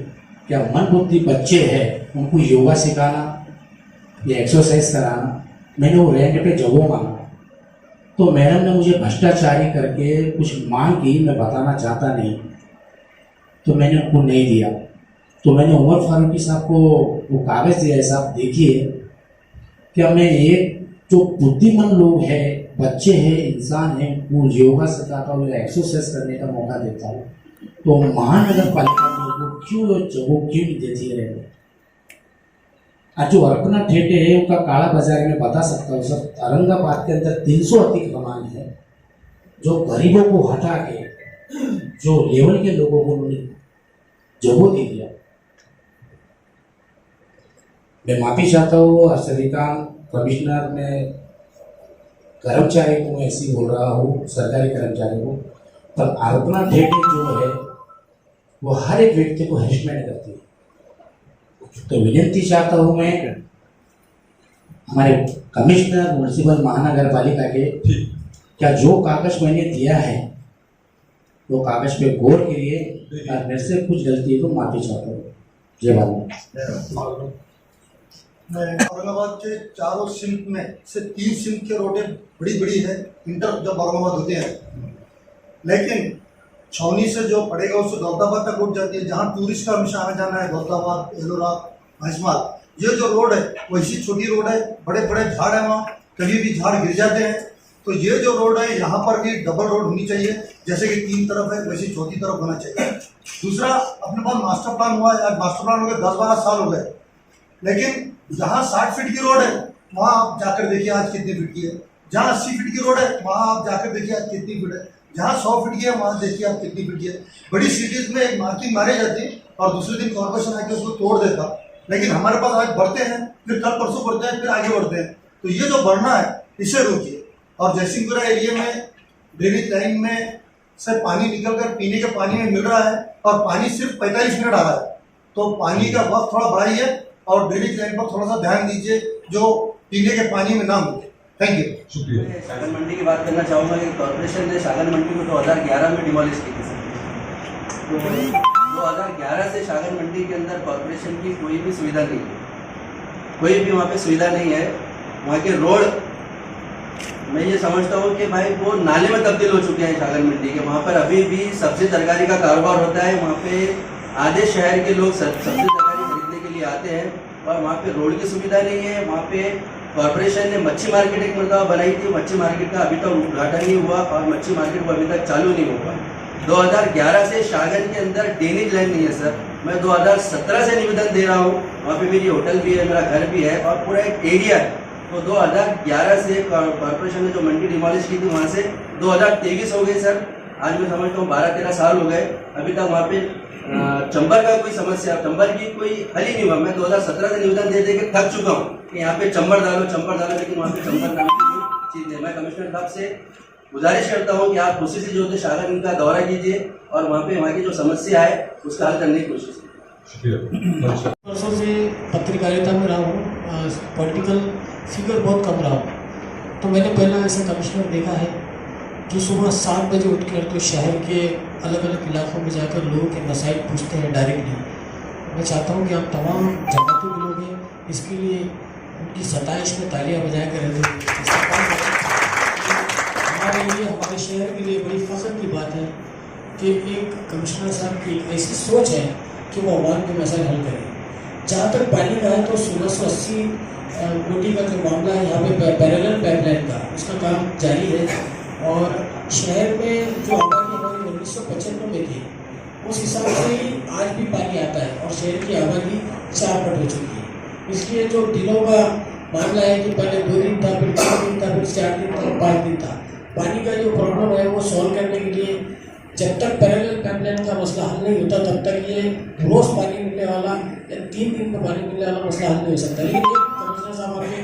[SPEAKER 10] क्या मन बुद्धि बच्चे हैं उनको योगा सिखाना या एक्सरसाइज कराना। मैंने वो रेंट पे जगह मांगा, तो मैडम ने मुझे भ्रष्टाचारी करके कुछ मांग की, मैं बताना चाहता नहीं, तो मैंने उनको नहीं दिया। तो मैंने उमर फारूकी साहब को वो कागज़ दिया है, साहब देखिए क्या मैं एक जो बुद्धिमान लोग हैं, बच्चे हैं, इंसान हैं, वो योगा सिखाता हूँ या एक्सरसाइज करने का मौका देता हूँ, तो महानगर पालिका को क्यों जगह क्यों नहीं देती है। आज जो अर्पणा ठेठे है उनका काला बाजारी में बता सकता हूँ सर, औरंगाबाद के अंदर 300 अतिक्रमण है, जो गरीबों को हटा के जो लेवल के लोगों को उन्होंने जगह दे दिया। मैं माफी चाहता हूँ श्रीकांत कमिश्नर में कर्मचारी को मैं ऐसी बोल रहा हूँ, सरकारी कर्मचारी को, पर आराधना डेटे जो है वो हर एक व्यक्ति को हेरसमेंट करती है। तो विनती चाहता हूँ मैं हमारे कमिश्नर म्युनिसिपल महानगर पालिका के क्या जो कागज मैंने दिया है वो कागज पे गौर के लिए और मेरे से कुछ गलती है तो माफी चाहता हूँ। जय भारत।
[SPEAKER 6] मैं औरंगाबाद के चारों सिंक में से 3 सिंक के रोडें बड़ी बड़ी है, इंटर जब औरंगाबाद होते हैं, लेकिन छावनी से जो पड़ेगा उससे दौलताबाद तक रूट जाती है, जहाँ टूरिस्ट का हमेशा आना जाना है, दौलताबाद, एलोरा, भैंसमाल। ये जो रोड है वैसी छोटी रोड है, बड़े बड़े झाड़ है, वहाँ कभी भी झाड़ गिर जाते हैं। तो ये जो रोड है यहाँ पर भी डबल रोड होनी चाहिए, जैसे कि 3 तरफ है वैसी चौथी तरफ होना चाहिए। दूसरा, अपने पास मास्टर प्लान हुआ है, आज मास्टर प्लान हो गए 10-12 साल हो गए, लेकिन जहाँ 60 फीट की रोड है वहाँ आप जाकर देखिए आज कितनी फीट की है, जहाँ 80 फीट की रोड है वहाँ आप जाकर देखिए आज कितनी फीट है, जहाँ 100 फीट की है वहाँ देखिए आप कितनी फीट की है। बड़ी सिटीज में एक मार्किंग मारी जाती और दूसरे दिन कॉर्पोरेशन आके उसको तोड़ देता, लेकिन हमारे पास आज बढ़ते हैं, फिर कल परसों बढ़ते हैं, फिर आगे बढ़ते हैं। तो ये जो बढ़ना है इसे रोकिए। और जयसिंहपुरा एरिया में ड्रेनेज लाइन में से पानी निकलकर पीने के पानी में मिल रहा है और पानी सिर्फ 45 मिनट आ रहा है। तो पानी का वक्त थोड़ा बढ़ाइए और ड्रेनेज लाइन पर थोड़ा सा ध्यान दीजिए जो पीने के पानी में ना मिले। थैंक यू, शुक्रिया।
[SPEAKER 3] मैं शागन मंडी की बात करना चाहूँगा कि कॉर्पोरेशन ने शागन मंडी को 2011 में डिमोलिश की थी। तो 2011 से शागन मंडी के अंदर कॉर्पोरेशन की कोई भी सुविधा नहीं है, कोई भी वहाँ पे सुविधा नहीं है। वहाँ के रोड मैं ये समझता हूँ कि भाई वो नाले में तब्दील हो चुके हैं शागन मंडी के। वहाँ पर अभी भी सब्जी तरकारी का कारोबार होता है। वहाँ पे आधे शहर के लोग सब्जी तरकारी खरीदने के लिए आते हैं और वहाँ पे रोड की सुविधा नहीं है। वहाँ पे कॉर्पोरेशन ने मच्छी मार्केट एक मरतबा बनाई थी, मच्छी मार्केट का अभी तक उद्घाटन नहीं हुआ और मच्छी मार्केट को अभी तक चालू नहीं हुआ। 2011 से शागन के अंदर ड्रेनेज लाइन नहीं है सर। मैं 2017 से निवेदन दे रहा हूँ, वहाँ पे मेरी होटल भी है, मेरा घर भी है और पूरा एक एरिया है। तो 2011 से कॉर्पोरेशन ने जो मंडी डिमोलिश की थी वहाँ से 2023 हो गई सर। आज मैं समझता हूँ 12-13 साल हो गए, अभी तक वहाँ पे चंबर का कोई समस्या, चंबर की कोई हल ही नहीं हुआ। मैं 2017 से निवेदन दे के थक चुका हूँ कि यहाँ पे चंबर डालो, लेकिन वहाँ पे चंबर नाम की कोई चीज़ नहीं। मैं कमिश्नर साहब से गुजारिश करता हूँ कि आप कोशिश जो होते शागन का दौरा कीजिए और वहाँ की जो समस्या है उसका हल करने की कोशिश कीजिए।
[SPEAKER 5] वर्षों से पत्रकारिता में रहा हूँ, पॉलिटिकल फिगर बहुत कम रहा हूँ। तो मैंने पहला ऐसा कमिश्नर देखा है जो सुबह 7 बजे उठकर तो शहर के अलग अलग इलाकों में जाकर लोगों के मसाइल पूछते हैं डायरेक्टली। मैं चाहता हूँ कि आप तमाम जमातों के लोग हैं, इसके लिए उनकी 27 में तालियां बजा कर हमारे लिए, हमारे शहर के लिए बड़ी फख्र की बात है कि एक कमिश्नर साहब की ऐसी सोच है कि वो अवाम के मसाइल हल करें। जहाँ तक पानी का है तो 1680 कोटी का जो मामला है यहाँ पे पैरेलल पाइपलाइन का उसका काम जारी है और शहर में जो आबादी 1995 में थी उस हिसाब से ही आज भी पानी आता है और शहर की आबादी 4 गुना हो चुकी है। इसलिए जो दिनों का मामला है कि पहले 2 दिन था, फिर 3 दिन था, फिर 4 दिन था, 5 दिन था, पानी का जो प्रॉब्लम है वो सॉल्व करने के लिए जब तक पैरेलल पाइपलाइन का मसला हल नहीं होता तब तक ये रोज़ पानी मिलने वाला या 3 दिन में पानी मिलने वाला मसला हल नहीं हो सकता। लेकिन कमिश्नर साहब आपके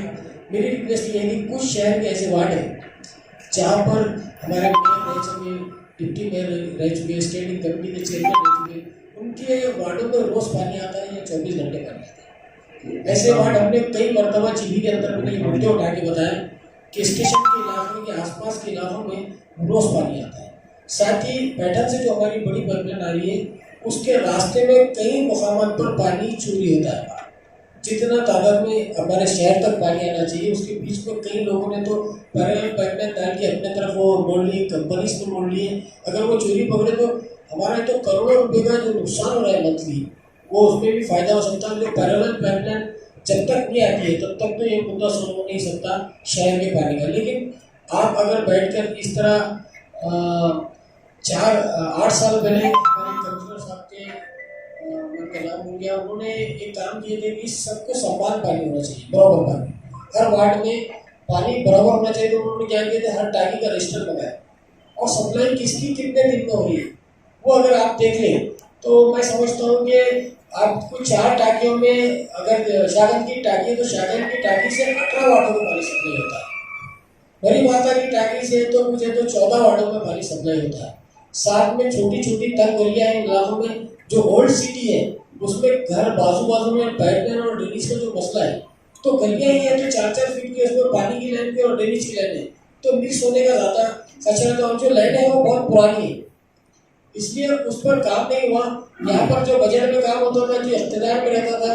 [SPEAKER 5] मेरी रिक्वेस्ट ये है कि कुछ शहर के ऐसे वार्ड हैं जहाँ पर हमारे मेयर रह चुके, डिप्टी मेयर रह चुके, स्टैंडिंग कमेटी के चेयरमैन रह चुके, उनके वार्डों में रोज़ पानी आता है या 24 घंटे पानी आता है। ऐसे वार्ड हमने कई मरतबा चिली के अंदर में मुद्दे उठा के बताया कि स्टेशन के इलाकों के आसपास के इलाकों में रोज़ पानी आता है। साथ ही पैटर्न से जो हमारी बड़ी पाइपलाइन आ रही है उसके रास्ते में कई मुकामात पर पानी चोरी होता है। जितना तादाद में हमारे शहर तक पानी आना चाहिए उसके बीच में कई लोगों ने तो पैरेलल पाइपलाइन डाल के अपने तरफ वो मोड़ लिए, कंपनीज को मोड़ लिए। अगर वो चोरी पकड़े तो हमारे तो करोड़ों रुपये का जो नुकसान हो रहा है मंथली वो उसमें भी फायदा हो सकता है। जो पैरेलल पाइपलाइन जब तक नहीं आती है तब तक तो ये मुद्दा सॉल्व हो नहीं सकता शहर के पानी का। लेकिन आप अगर बैठकर इस तरह 8 साल पहले हमारे कमिश्नर साहब के उनका नाम हो गया, उन्होंने एक काम किए थे कि सबको समान पानी होना चाहिए, बराबर पानी हर वार्ड में पानी बराबर होना चाहिए। तो उन्होंने क्या किया था, हर टाकी का रजिस्टर लगाया और सप्लाई किसकी कितने दिन में हो रही है वो अगर आप देख लें तो मैं समझता हूँ कि आपको 4 टाकियों में अगर शागन की टाकी तो शागन की टाकी से 18 वार्डों में पानी सप्लाई होता है। बड़ी माता की टाकी से तो मुझे तो 14 वार्डों में पानी सप्लाई होता है। साथ में छोटी छोटी तंग गलियां हैं इलाकों में। जो ओल्ड सिटी है उसमें घर बाजू बाजू में बैठने और ड्रेनेज का जो मसला है, तो गलियां ही है तो 4-4 फीट की उसमें पानी की लाइन पे और ड्रेनेज की लाइन है, तो मिक्स होने का ज़्यादा कचरा। तो जो लाइन है वो बहुत पुरानी है, इसलिए उस पर काम नहीं हुआ। यहाँ पर जो बजट में काम होता था, जो इख्तियार में रहता था,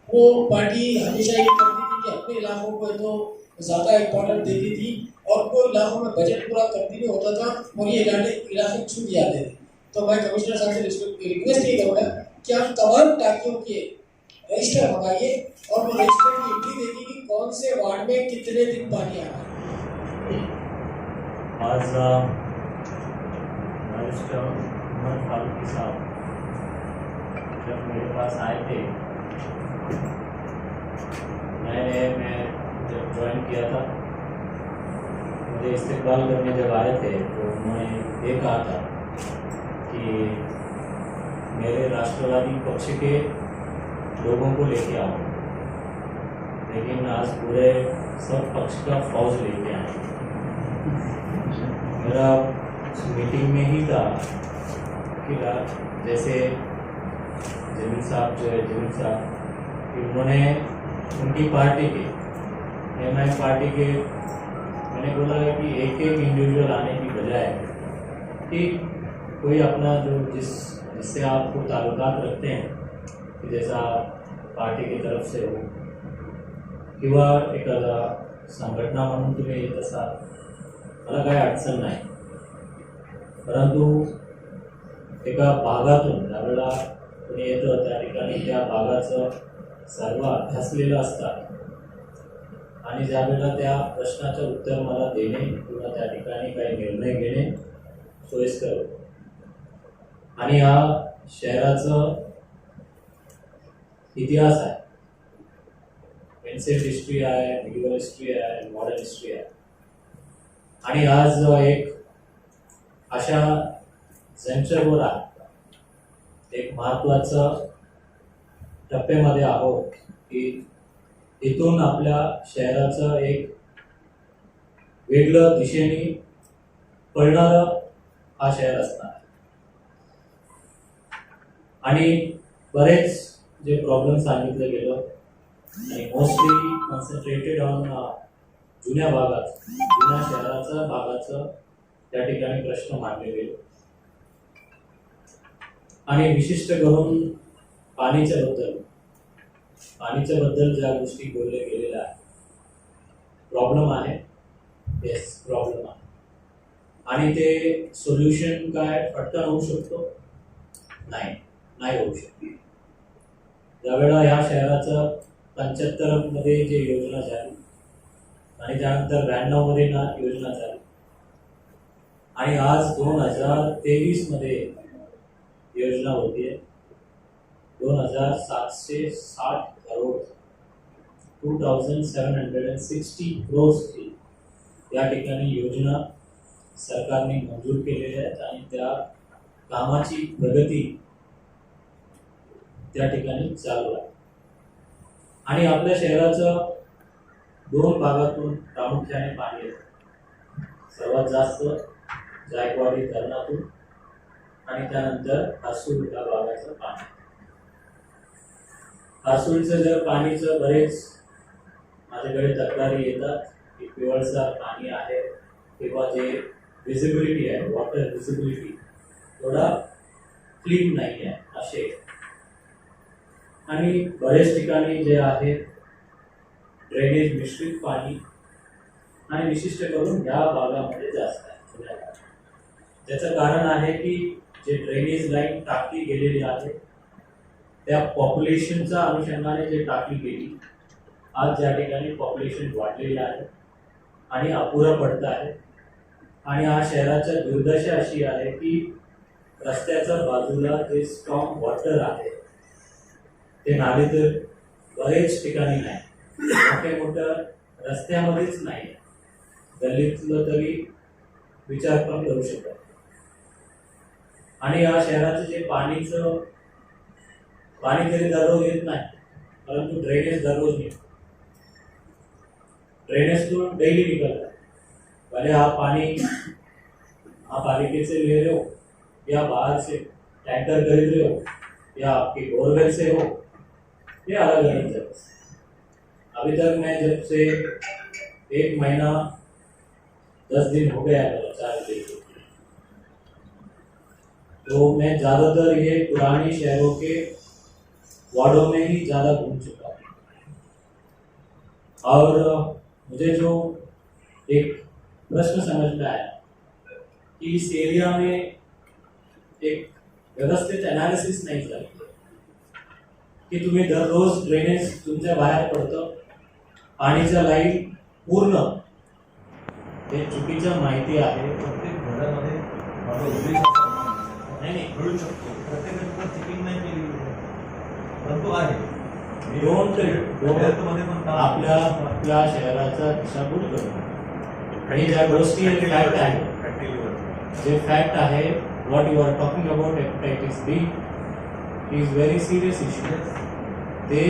[SPEAKER 5] वो पार्टी हमेशा ये करती थी कि अपने इलाकों को तो ज़्यादा इम्पोर्टेंट देती थी और वो इलाकों में बजट पूरा कंटिन्यू होता था और ये इलाके छूट जाते थे। तो मैं कमिश्नर साहब से रिक्वेस्ट ये करूँगा कि आप तमाम टाँकियों के रजिस्टर मंगाइए और वो रजिस्टर की एंट्री देखिए कि कौन से वार्ड में कितने दिन पानी आ रहा है।
[SPEAKER 7] आज रजिस्टर उमर फारूकी साहब जब मेरे पास आए थे, मैं जब ज्वाइन किया था, मुझे इस्तेकबाल करने जब आए थे तो उन्होंने ये कहा था कि मेरे राष्ट्रवादी पक्ष के लोगों को लेके आओ, लेकिन आज पूरे सब पक्ष का फौज लेके आए। मेरा मीटिंग में ही था कि जैसे जमीन साहब कि उन्होंने उनकी पार्टी के एमआई पार्टी के, मैंने बोला है कि एक एक इंडिविजुअल आने की बजाय कि कोई अपना जो जिससे आपको ताल्लुकात रखते हैं, कि जैसा पार्टी की तरफ से हो किंवा एखादा संघटना म्हणून तुम्ही येत असाल, मला काय अडचण नाही, परंतु एका भागातून ज्यावेळेला कोणी येतं त्या ठिकाणी त्या भागाचं सर्व अभ्यासलेलं असतात आणि ज्यावेळेला त्या प्रश्नाचं उत्तर मला देणे किंवा त्या ठिकाणी काही निर्णय घेणे सोयीस्कर होतं। आणि हा शहराचं इतिहास आहे, एन्शियंट हिस्ट्री आहे, मिडिवल हिस्ट्री आहे, मॉडर्न हिस्ट्री आहे, आणि आज एक अशा सेंटरवर आहे, एक महत्त्वाचं टप्प्यामध्ये आहोत की इथून आपल्या शहराचं एक वेगळं दिशेने पळणारं हा शहर असणार आहे। आणि बरेच जे प्रॉब्लेम सांगितलं गेलं आणि मोस्टली कॉन्सन्ट्रेटेड ऑन जुन्या भागात, जुन्या शहराचं भागाचं त्या ठिकाणी प्रश्न मांडले गेले आणि विशिष्ट करून पाणीच्या बद्दल ज्या गोष्टी बोलल्या गेलेल्या आहेत, प्रॉब्लेम आहे, येस प्रॉब्लेम आहे, आणि ते सोल्युशन काय पटकन होऊ शकतो? नाही होऊ शकत। ज्यावेळेला या शहराचं 75 मध्ये जे योजना झाली आणि त्यानंतर 92 मध्ये योजना झाली आणि आज 2023 मध्ये योजना होतीये 2760 करोड 2760 crores की या ठिकाणी योजना सरकारने मंजूर केलेल्या आहेत आणि त्या कामाची प्रगती त्या ठिकाणी चालू आहे। आणि आपल्या शहराचं 2 भागातून प्रामुख्याने पाणी येतं, सर्वात जास्त जायकवाडी धरणातून आणि त्यानंतर हर्सुल या भागाचं पाणी। हर्सुलचं जर पाणीचं बरेच माझ्याकडे तक्रारी येतात की पिवळसर पाणी आहे किंवा जे विजिबिलिटी आहे, वॉटर विजिबिलिटी थोडा क्लीन नाही आहे असे, आणि बरेच ठिकाणी जे आहे ड्रेनेज मिश्रित पाणी आणि विशिष्ट करून या भागामध्ये जास्त आहे। त्याचं कारण आहे की जे ड्रेनेज लाईन टाकली गेलेली आहे त्या पॉप्युलेशनच्या अनुषंगाने जे टाकली गेली, आज ज्या ठिकाणी पॉप्युलेशन वाढलेलं आहे आणि अपुरा पडत आहे आणि हा शहराच्या दुर्दशा अशी आहे की रस्त्याच्या बाजूला जे स्ट्रॉंग वॉटर आहे ते नाले तर बरेच ठिकाणी नाही, मोठ्या रस्त्यामध्येच नाही, गल्लीतलं तरी विचार पण करू शकत। आणि या शहराचं जे पाणी तरी दररोज येत नाही, परंतु ड्रेनेज दररोज येतो, ड्रेनेजतून डेली निघत आहे। भले हा पाणी महापालिकेचे ले लो या बाहर से टैंकर खरीद रहे हो या आपकी बोरवेल से हो, ये अलग अलग जगह से। अभी तक मैं जब से 1 महीना 10 दिन हो गया है चार दिन, तो मैं ज्यादातर ये पुराने शहरों के वार्डों में ही ज्यादा घूम चुका हूँ। और मुझे जो एक प्रश्न समझ में आया कि इस एरिया में एक व्यवस्थित एनालिसिस नाही झाली की तुम्ही दररोज ड्रेनेज तुमच्या बाहेर पडतं, पाणीच्या लाईन पूर्ण, हे चुकीच्या माहिती आहे।
[SPEAKER 11] प्रत्येक घरामध्ये
[SPEAKER 7] नाही
[SPEAKER 11] मिळू शकतो, प्रत्येकाची चेकिंग नाही केली परंतु आहे
[SPEAKER 7] आपल्या शहराचा दिशाभूल करणं आणि ज्या गोष्टी फॅक्ट आहे, जे फॅक्ट आहे, what you are talking about hepatitis B is very serious issue. ते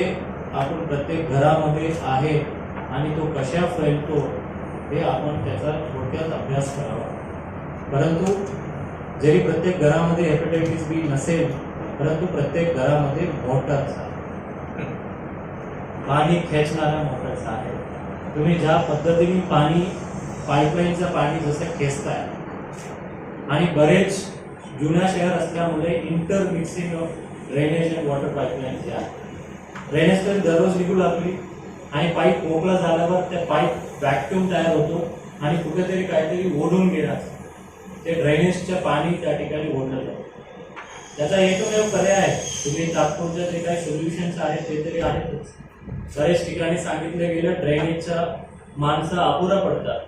[SPEAKER 7] आपण प्रत्येक घरामध्ये आहे आणि तो कशा फैलतो हे आपण त्याचा थोडक्यात अभ्यास करावा। परंतु जरी प्रत्येक घरामध्ये हेपेटाइटिस बी नसेल, परंतु प्रत्येक घरामध्ये मोटर्स आहे, पाणी खेचणाऱ्या मोटर्स आहे। तुम्ही ज्या पद्धतीने पाणी पाईपलाईनचं पाणी जसं खेचताय आणि बरेच जुन्या शहर असल्यामुळे intermixing of drainage and water pipeline जे आहे, ड्रेनेज तर दररोज निघू लागली आणि पाईप मोकळा झाल्यावर त्या पाईप व्हॅक्यूम तयार होतो आणि कुठेतरी काहीतरी ओढून घेणार, ते ड्रेनेजचं पाणी त्या ठिकाणी ओढलं जातं। त्याचा एकमेव पर्याय आहे, तुम्ही तात्पुरते जे काही सोल्युशन्स आहेत ते तरी आहेतच। बरेच ठिकाणी सांगितलं गेलं ड्रेनेजच्या माणसं अपुरा पडतात।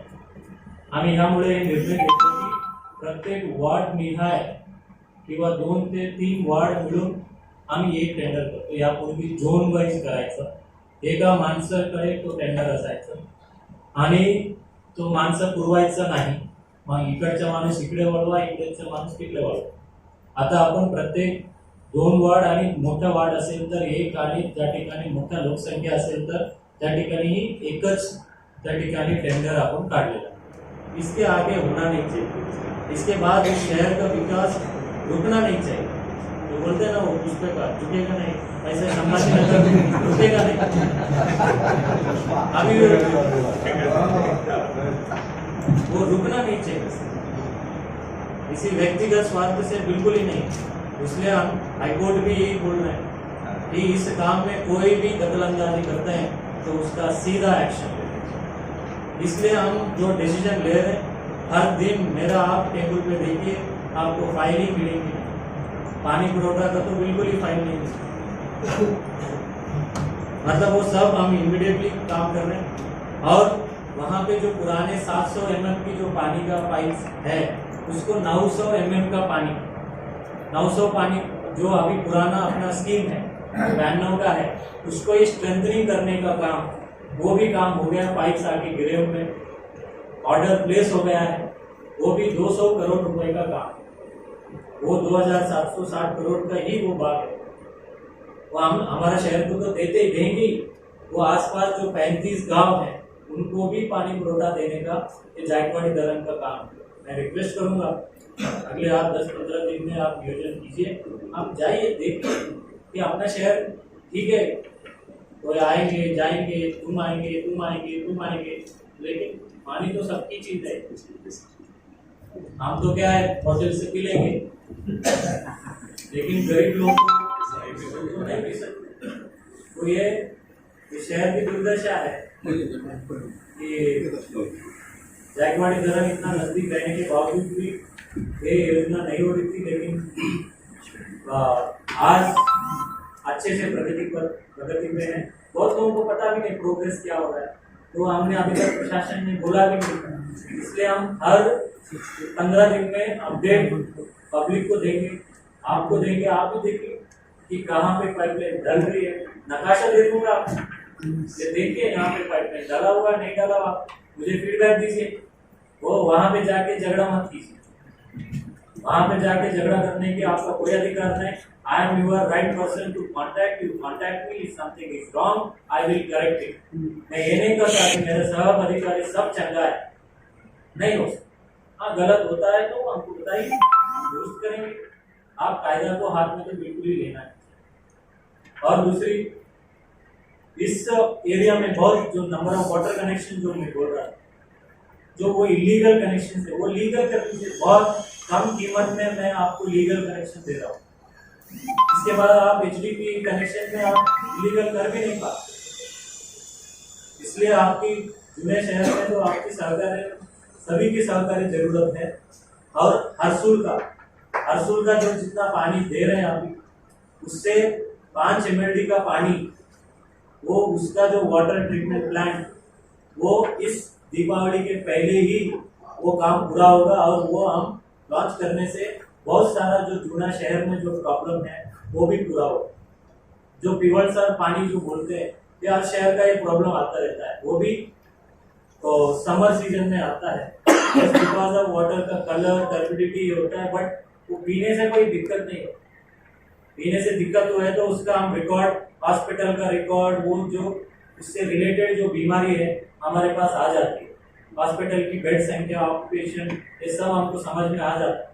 [SPEAKER 7] आम्ही ह्यामुळे निर्णय घेतो की प्रत्येक वार्ड निहाय किंवा 2 ते 3 वार्ड मिळून आम्ही एक टेंडर करतो। यापूर्वी झोन वाईज करायचं, एका माणसाकडे तो टेंडर असायचं आणि तो माणसं पुरवायचा नाही, मग इकडचा माणूस इकडे वळवा, इकडचा माणूस तिकडे वळवा। आता आपण प्रत्येक 2 वार्ड आणि मोठा वार्ड असेल तर एक, आणि ज्या ठिकाणी मोठा लोकसंख्या असेल तर त्या ठिकाणी एकच त्या ठिकाणी टेंडर आपण काढलेला। इसके आगे होना नहीं चाहिए, इसके बाद इस शहर का विकास रुकना नहीं चाहिए। तो बोलते ना वो पुष्पक झुकेगा नहीं, ऐसे संभाजी रुकेगा नहीं। अभी वो रुकना नहीं चाहिए, किसी व्यक्तिगत स्वार्थ से बिल्कुल ही नहीं। इसलिए हम हाईकोर्ट भी यही बोल रहे हैं कि इस काम में कोई भी दखलंदाजी करते हैं तो उसका सीधा एक्शन लेना चाहिए। इसलिए हम जो डिसीजन ले रहे हैं, हर दिन मेरा आप टेबल पे देखिए, आपको फाइलिंग मिलेगी। पानी पुरवठा का तो बिल्कुल ही फाइल नहीं है, मतलब वो सब हम इमीडिएटली काम कर रहे हैं। और वहाँ पे जो पुराने 700 mm की जो पानी का पाइप है, उसको 900 mm का पानी, 900 पानी जो अभी पुराना अपना स्कीम है 92 का है, उसको स्ट्रेंथनिंग करने का काम, वो भी काम हो गया। पाइप्स आके गिरे हुए हैं, ऑर्डर प्लेस हो गया है, वो भी 200 करोड़ रुपए का काम, वो 2760 करोड़ का ही वो बात है। वो हम हमारा शहर को तो देते ही देंगे, वो आसपास जो 35 गांव हैं उनको भी पानी पुरवठा देने का ये जायकवाड़ी दरन का काम। मैं रिक्वेस्ट करूंगा अगले आप 10-15 दिन में आप नियोजन कीजिए, आप जाइए, देखिए कि अपना शहर ठीक है, कोई आएंगे जाएंगे, तुम आएंगे तुम आएंगे तुम आएंगे, लेकिन पानी तो सबकी चीज है। हम तो क्या है होटल से पी लेंगे, लेकिन गरीब लोग तो नहीं पी सकते। तो ये शहर की दुर्दशा है कि जायकवाड़ी दरन इतना नजदीक रहने के बावजूद भी ये योजना नहीं हो रही थी, लेकिन आज अच्छे से प्रगति में है। बहुत लोगों को पता भी नहीं प्रोग्रेस क्या हो रहा है, तो हमने अभी तक प्रशासन ने बोला भी नहीं, इसलिए हम हर 15 दिन में अपडेट पब्लिक को देंगे, आपको देंगे, आप भी देखिए कि कहाँ पे पाइपलाइन डल रही है। नकाशा दे दूंगा आपको, ये देखिए यहाँ पे पाइपलाइन डाला हुआ है नहीं डाला हुआ, मुझे फीडबैक दीजिए। वो वहां पे जाके झगड़ा मत कीजिए, वहां पे जाके झगड़ा करने की आपका कोई अधिकार नहीं। I am your right person to contact you, contact me, if something is wrong I will correct it. मैं ये नहीं कहता कि मेरे सब अधिकारी सब चंगा है, नहीं हो सकता। हाँ गलत होता है तो हमको बताइए, दुरुस्त करेंगे। आप कायदा को हाथ में तो बिल्कुल ही लेना है। और दूसरी, इस एरिया में बहुत जो नंबर ऑफ वाटर कनेक्शन जो मैं बोल रहा था, जो वो इलीगल कनेक्शन है, वो लीगल कर दीजिए। बहुत कम कीमत में मैं आपको लीगल कनेक्शन दे रहा हूँ। इसके बाद आप HDP कनेक्शन में आप इलीगल कर भी नहीं पाते। इसलिए आपकी जुने शहर में तो आपकी सहकारी, सभी की सहकारी जरूरत है। और हरसुल का जो जितना पानी दे रहे हैं अभी, उससे 5 MLD का पानी, वो उसका जो वाटर ट्रीटमेंट प्लांट, वो इस दीपावली के पहले ही वो काम पूरा होगा। और वो हम लॉन्च करने से बहुत सारा जो जूना शहर में जो प्रॉब्लम है वो भी पूरा होगा। जो पिवलसर पानी जो बोलते हैं, ये हर शहर का ये प्रॉब्लम आता रहता है, वो भी तो समर सीजन में आता है। बिकॉज ऑफ वाटर का कलर टर्बिडिटी होता है, बट वो पीने से कोई दिक्कत नहीं है। पीने से दिक्कत हो है तो उसका हम रिकॉर्ड, हॉस्पिटल का रिकॉर्ड, वो जो उससे रिलेटेड जो बीमारी है हमारे पास आ जाती है। हॉस्पिटल की बेड संख्या, ऑक्यूपेशन, ये सब हमको समझ में आ जाता है।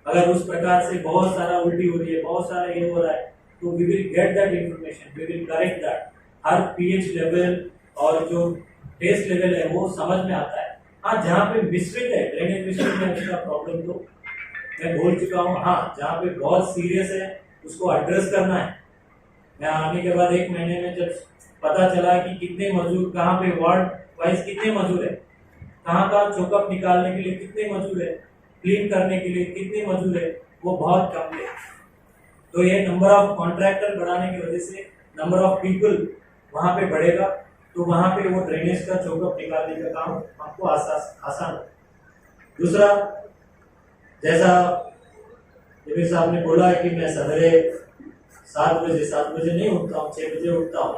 [SPEAKER 7] अगर उस प्रकार से बहुत सारा उल्टी हो रही है, बहुत सारा ये हो रहा है, तो we will get that information, we will correct that. हर pH लेवल और जो टेस्ट लेवल है वो समझ में आता है। हाँ, जहाँ पे मिस्ट्रिक है, ड्रेनेज मिस्ट्रिक है, उसका प्रॉब्लम तो मैं बोल चुका हूँ। हाँ, जहाँ पे बहुत सीरियस है उसको एड्रेस करना है। मैं आने के बाद 1 महीने में जब पता चला कि कितने मजदूर, कहाँ पे वार्ड वाइज कितने मजदूर है, कहाँ का चौकअप निकालने के लिए कितने मजदूर है, क्लीन करने के लिए कितने मजदूर है, वो बहुत कम है। तो ये नंबर ऑफ कॉन्ट्रैक्टर बढ़ाने की वजह से नंबर ऑफ पीपल वहाँ पे बढ़ेगा, तो वहाँ पे वो ड्रेनेज का चौकअप निकालने का काम आपको आसान हो। दूसरा, जैसा जमीर साहब ने बोला है कि मैं सवेरे 7 बजे नहीं उठता हूँ, 6 बजे उठता हूँ,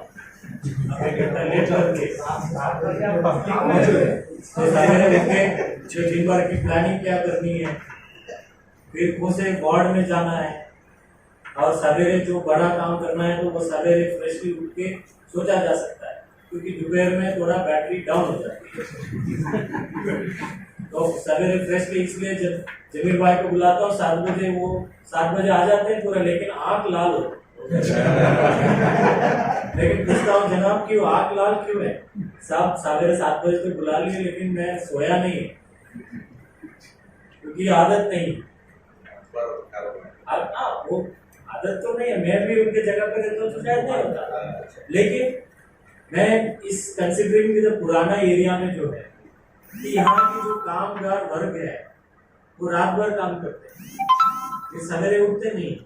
[SPEAKER 7] एक घंटा लेट करके सवेरे उठ के जो दिन भर की प्लानिंग क्या करनी है, फिर कौन से वार्ड में जाना है, और सवेरे जो बड़ा काम करना है तो वो सवेरे फ्रेशली उठ के सोचा जा सकता है, क्योंकि दोपहर में थोड़ा बैटरी डाउन हो जाती है। तो सवेरे फ्रेशली इसलिए जब जमीर भाई को बुलाता हूँ 7 बजे, वो 7 बजे आ जाते हैं पूरा, लेकिन आँख लाल हो। लेकिन पूछता हूँ, जनाब क्यों आँख लाल क्यों है? साहब सवेरे 7 बजे तो बुला लिए, लेकिन मैं सोया नहीं, क्योंकि आदत नहीं। वो आदत तो नहीं है, मैं भी उनके जगह पे रहता हूँ तो शायद नहीं होता। लेकिन मैं इस कंसिडरिंग की जो पुराना एरिया में जो है कि यहाँ की जो कामगार वर्ग है वो रात भर काम करते हैं, ये सवेरे उठते नहीं,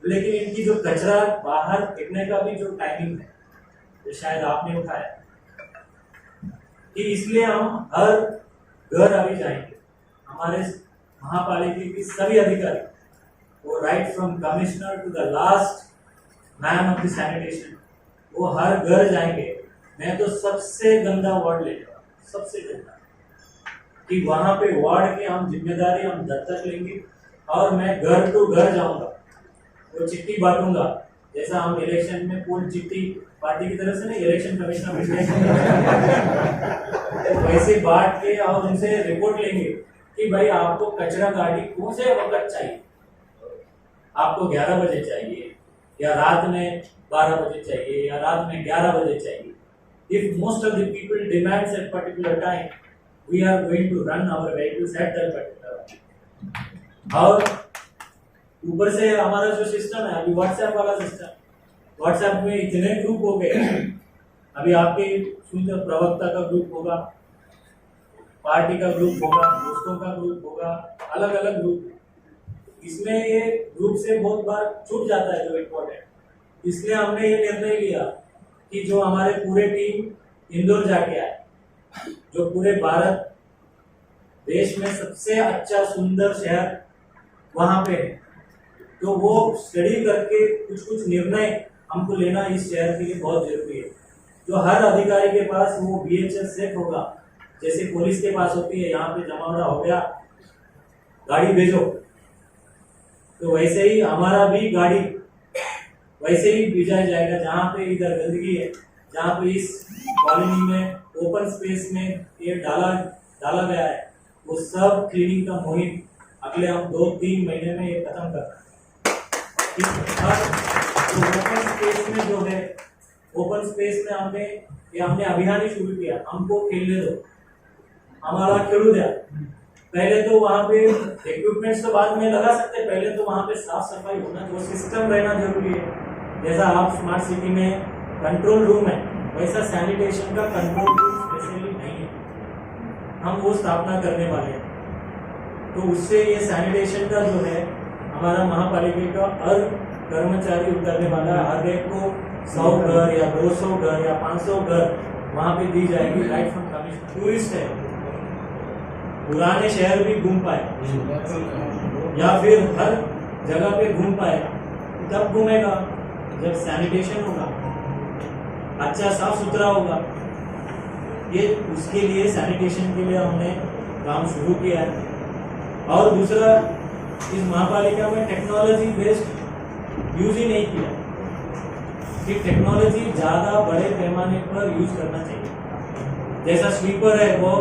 [SPEAKER 7] लेकिन इनकी जो कचरा बाहर फेंकने का भी जो टाइमिंग है वो शायद आपने उठाया कि इसलिए हम हर घर अभी जाएंगे। हमारे महापालिका की सभी अधिकारी, वो right from commissioner to the last man of the sanitation, वो हर घर जाएंगे। मैं तो सबसे गंदा वार्ड लेगा, सबसे गंदा, कि वहां पे वार्ड की हम जिम्मेदारी हम दत्तक लेंगे, और मैं घर टू घर जाऊंगा, वो चिट्ठी बांटूंगा। जैसा हम इलेक्शन में पोल चिट्ठी पार्टी की तरफ से नहीं, इलेक्शन कमिश्नर वैसे बांट के और उनसे रिपोर्ट लेंगे कि भाई आपको कचरा गाड़ी कौन से वक्त चाहिए, आपको 11 बजे चाहिए या रात में 12 बजे चाहिए या रात में 11 बजे चाहिए। If most of the people demands at particular time, we are going to run our vehicles at that particular time. और ऊपर से हमारा जो सिस्टम है अभी व्हाट्सएप वाला सिस्टम, व्हाट्सएप में इतने ग्रुप हो गए। अभी आपके शुद्ध प्रवक्ता का ग्रुप होगा, पार्टी का ग्रुप होगा, दोस्तों का ग्रुप होगा, अलग अलग ग्रुप। इसमें ये ग्रुप से बहुत बार छूट जाता है जो इम्पोर्टेंट, इसलिए हमने ये निर्णय लिया कि जो हमारे पूरे टीम इंदौर जाके आए, जो पूरे भारत देश में सबसे अच्छा सुंदर शहर वहां पे है, तो वो स्टडी करके कुछ निर्णय हमको लेना इस शहर के लिए बहुत जरूरी है। जो हर अधिकारी के पास वो BHS सेट होगा, जैसे पुलिस के पास होती है, यहाँ पे जमावड़ा हो गया गाड़ी भेजो, तो वैसे ही हमारा भी गाड़ी वैसे ही भेजा जाएगा। जहाँ पे इधर गंदगी है, जहाँ पे इस कॉलोनी में ओपन स्पेस में ये डाला गया है, वो सब क्लीनिंग का मुहिम अगले हम 2-3 महीने में ये खत्म करना है कि हर ओपन स्पेस में जो है, ओपन स्पेस में हमने अभियान ही शुरू किया, हमको खेलने दो, हमारा खेलू दिया। पहले तो वहाँ पे इक्विपमेंट्स तो बाद में लगा सकते, पहले तो वहाँ पे साफ सफाई होना, जो सिस्टम रहना जरूरी है। जैसा आप स्मार्ट सिटी में कंट्रोल रूम है, वैसा सैनिटेशन का कंट्रोल रूम स्पेशली नहीं है, हम वो स्थापना करने वाले हैं। तो उससे ये सैनिटेशन का जो है हमारा महापालिका का हर कर्मचारी उतरने वाला है, हर एक को 100 घर या 200 घर या 500 घर वहाँ पे दी जाएगी राइट फ्रॉम कमिश्नर। टूरिस्ट है, पुराने शहर भी घूम पाए या फिर हर जगह पे घूम पाए, तब घूमेगा जब सैनिटेशन होगा, अच्छा साफ सुथरा होगा। ये उसके लिए सैनिटेशन के लिए हमने काम शुरू किया है। और दूसरा, इस महापालिका में टेक्नोलॉजी बेस्ड यूज ही नहीं किया कि टेक्नोलॉजी ज़्यादा बड़े पैमाने पर यूज करना चाहिए। जैसा स्वीपर है, वो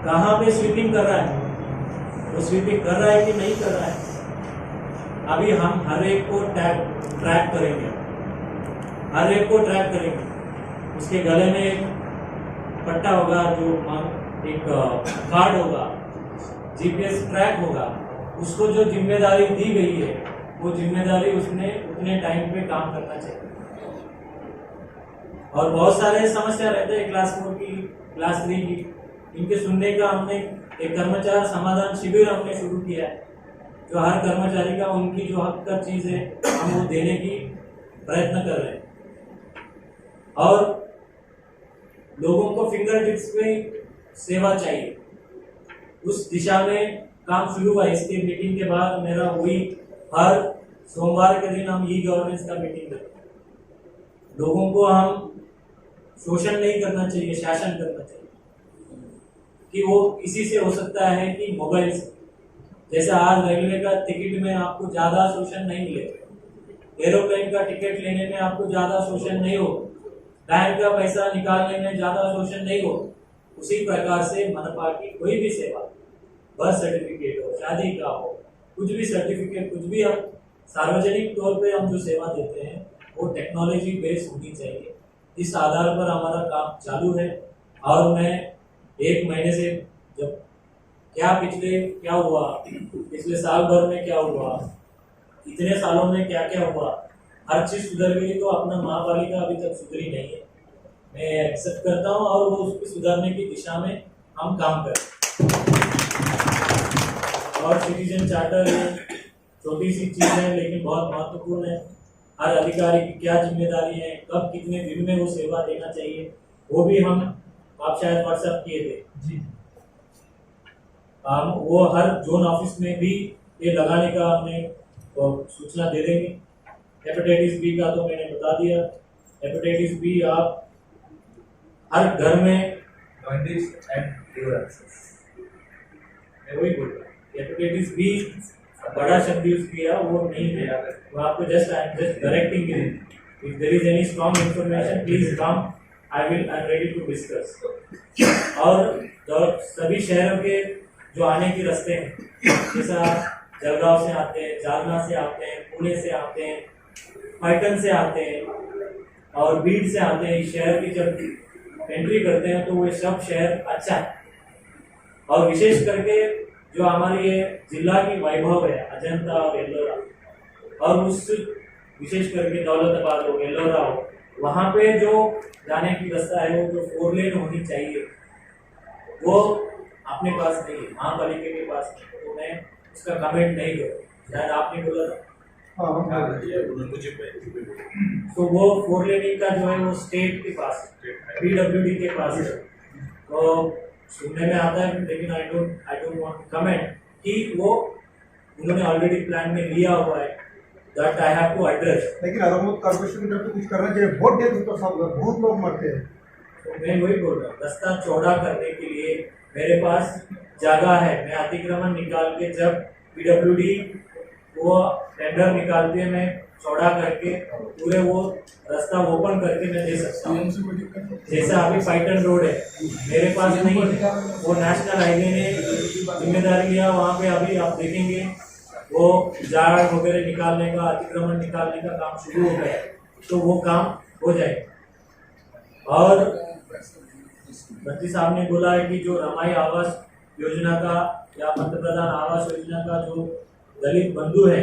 [SPEAKER 7] कहाँ पे स्वीपिंग कर रहा है, वो स्वीपिंग कर रहा है कि नहीं कर रहा है, अभी हम हर एक को ट्रैक करेंगे, हर एक को ट्रैक करेंगे। उसके गले में एक पट्टा होगा, जो एक कार्ड होगा, जीपीएस ट्रैक होगा, उसको जो जिम्मेदारी दी गई है वो जिम्मेदारी उसने उतने टाइम पे काम करना चाहिए। और बहुत सारे समस्या रहते हैं क्लास 4 की, क्लास 3 की, इनके सुनने का हमने एक कर्मचारी समाधान शिविर हमने शुरू किया है, जो हर कर्मचारी का उनकी जो हक का चीज है हम वो देने की प्रयत्न कर रहे हैं। और लोगों को फिंगर टिप्स में सेवा चाहिए, उस दिशा में काम शुरू हुआ। इसकी मीटिंग के बाद मेरा वही हर सोमवार के दिन हम ई गवर्नेंस का मीटिंग करते हैं। लोगों को हम शोषण नहीं करना चाहिए, शासन करना चाहिए, कि वो इसी से हो सकता है कि मोबाइल से, जैसे आज रेलवे का टिकट में आपको ज्यादा शोषण नहीं मिलेगा, एरोप्लेन का टिकट लेने में आपको ज्यादा शोषण नहीं हो, बैंक का पैसा निकालने में ज्यादा शोषण नहीं हो, उसी प्रकार से मनपा की कोई भी सेवा, बर्थ सर्टिफिकेट हो, शादी का हो, कुछ भी सर्टिफिकेट, कुछ भी हम सार्वजनिक तौर पे हम जो सेवा देते हैं वो टेक्नोलॉजी बेस्ड होनी चाहिए। इस आधार पर हमारा काम चालू है। और मैं 1 महीने से जब क्या हुआ, पिछले साल भर में क्या हुआ, इतने सालों में क्या क्या हुआ, हर चीज सुधर गई, तो अपना महापालिका अभी तक सुधरी नहीं है। मैं एक्सेप्ट करता हूँ और वो उसको सुधारने की दिशा में हम काम करें। और सिटीजन चार्टर छोटी सी चीज है लेकिन बहुत महत्वपूर्ण है। हर अधिकारी की क्या जिम्मेदारी है, कब कितने दिन में वो सेवा देना चाहिए, वो भी हम आप शायद व्हाट्सएप किए थे जी। हम वो हर जोन ऑफिस में भी ये लगाने का हमने सूचना दे देंगे। हेपेटाइटिस बी का तो मैंने बता दिया। हेपेटाइटिस बी आप हर घर में वही बोल रहा हूँ, हेपेटाइटिस बी बड़ा शब्द यूज किया वो नहीं है, वो आपको just directing if there is any strong information please come, I am ready to discuss. और सभी शहरों के जो आने के रास्ते हैं, जैसा जलगांव से आते हैं, जालना से आते हैं, पुणे से आते हैं, पैटर्न से आते हैं और बीड से आते हैं, इस शहर की जब एंट्री करते हैं तो वो सब शहर अच्छा है। और विशेष करके जो हमारी ये जिला की वैभव है, अजंता और एलोरा, और उस विशेष करके दौलताबाद हो, एलोरा हो, वहाँ पे जो जाने की रास्ता है वो जो 4 लेन होनी चाहिए वो अपने पास नहीं है, महापालिका के पास नहीं। तो मैं उसका कमेंट नहीं करूँ, शायद आपने बोला था तो वो 4 लेनिंग का जो है वो स्टेट के पास, PWD के पास है। तो सुनने में आता है लेकिन I don't want to comment कि वो उन्होंने ऑलरेडी प्लान में लिया हुआ है, that I have to address.
[SPEAKER 12] लेकिन अरामत कॉर्पोरेशन की तरफ से कुछ करना चाहिए, वोट दे तो सब बहुत लोग मरते हैं।
[SPEAKER 7] तो मैं वही बोल रहा हूँ, रास्ता चौड़ा करने के लिए मेरे पास जगह है, मैं अतिक्रमण निकाल के जब PWD वो टेंडर निकाल के मैं चौड़ा करके पूरे वो रास्ता ओपन करके मैं दे सकता हूँ। जैसा अभी पाइटन रोड है मेरे पास नहीं, वो नेशनल हाईवे ने जिम्मेदारी लिया, वहाँ पे अभी आप देखेंगे वो झाड़ वगैरह निकालने का, अतिक्रमण निकालने का काम शुरू हो गया है, तो वो काम हो जाएगा। और मंत्री साहब ने बोला है कि जो रमाई आवास योजना का या पंत प्रधान आवास योजना का जो दलित बंधु है,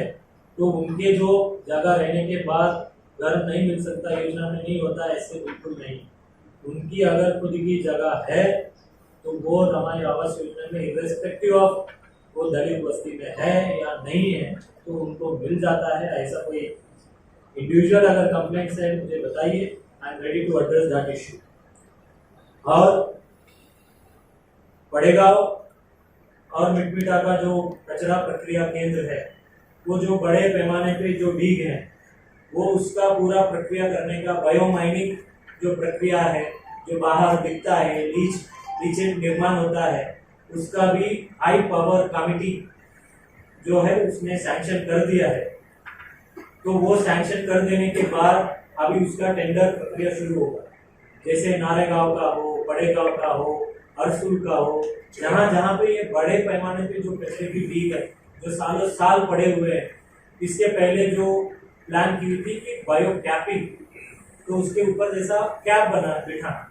[SPEAKER 7] तो उनके जो जगह रहने के बाद घर नहीं मिल सकता, योजना में नहीं होता, ऐसे बिल्कुल नहीं। उनकी अगर खुद की जगह है तो वो रमाई आवास योजना में इर्रेस्पेक्टिव ऑफ वो दलित बस्ती में है या नहीं है तो उनको मिल जाता है। ऐसा कोई इंडिविजुअल अगर कंप्लेंट्स है मुझे बताइए, I am ready to address that issue. और बड़ेगांव और मिटमिटा का जो कचरा प्रक्रिया केंद्र है, वो जो बड़े पैमाने पे जो डीग है, वो उसका पूरा प्रक्रिया करने का बायोमाइनिंग जो प्रक्रिया है, जो बाहर दिखता है, लीचेट निर्माण होता है, उसका भी हाई पावर कमिटी जो है उसने सैंक्शन कर दिया है। तो वो सैंक्शन कर देने के बाद अभी उसका टेंडर प्रक्रिया शुरू होगा। जैसे नारेगांव का हो, बड़ेगांव का हो, हरसुल का हो, जहाँ जहाँ पे ये बड़े पैमाने पे जो कचरे की डीग है जो सालों साल पड़े हुए हैं, इसके पहले जो प्लान की थी कि बायो कैपिंग, तो उसके ऊपर जैसा कैप बिठाना,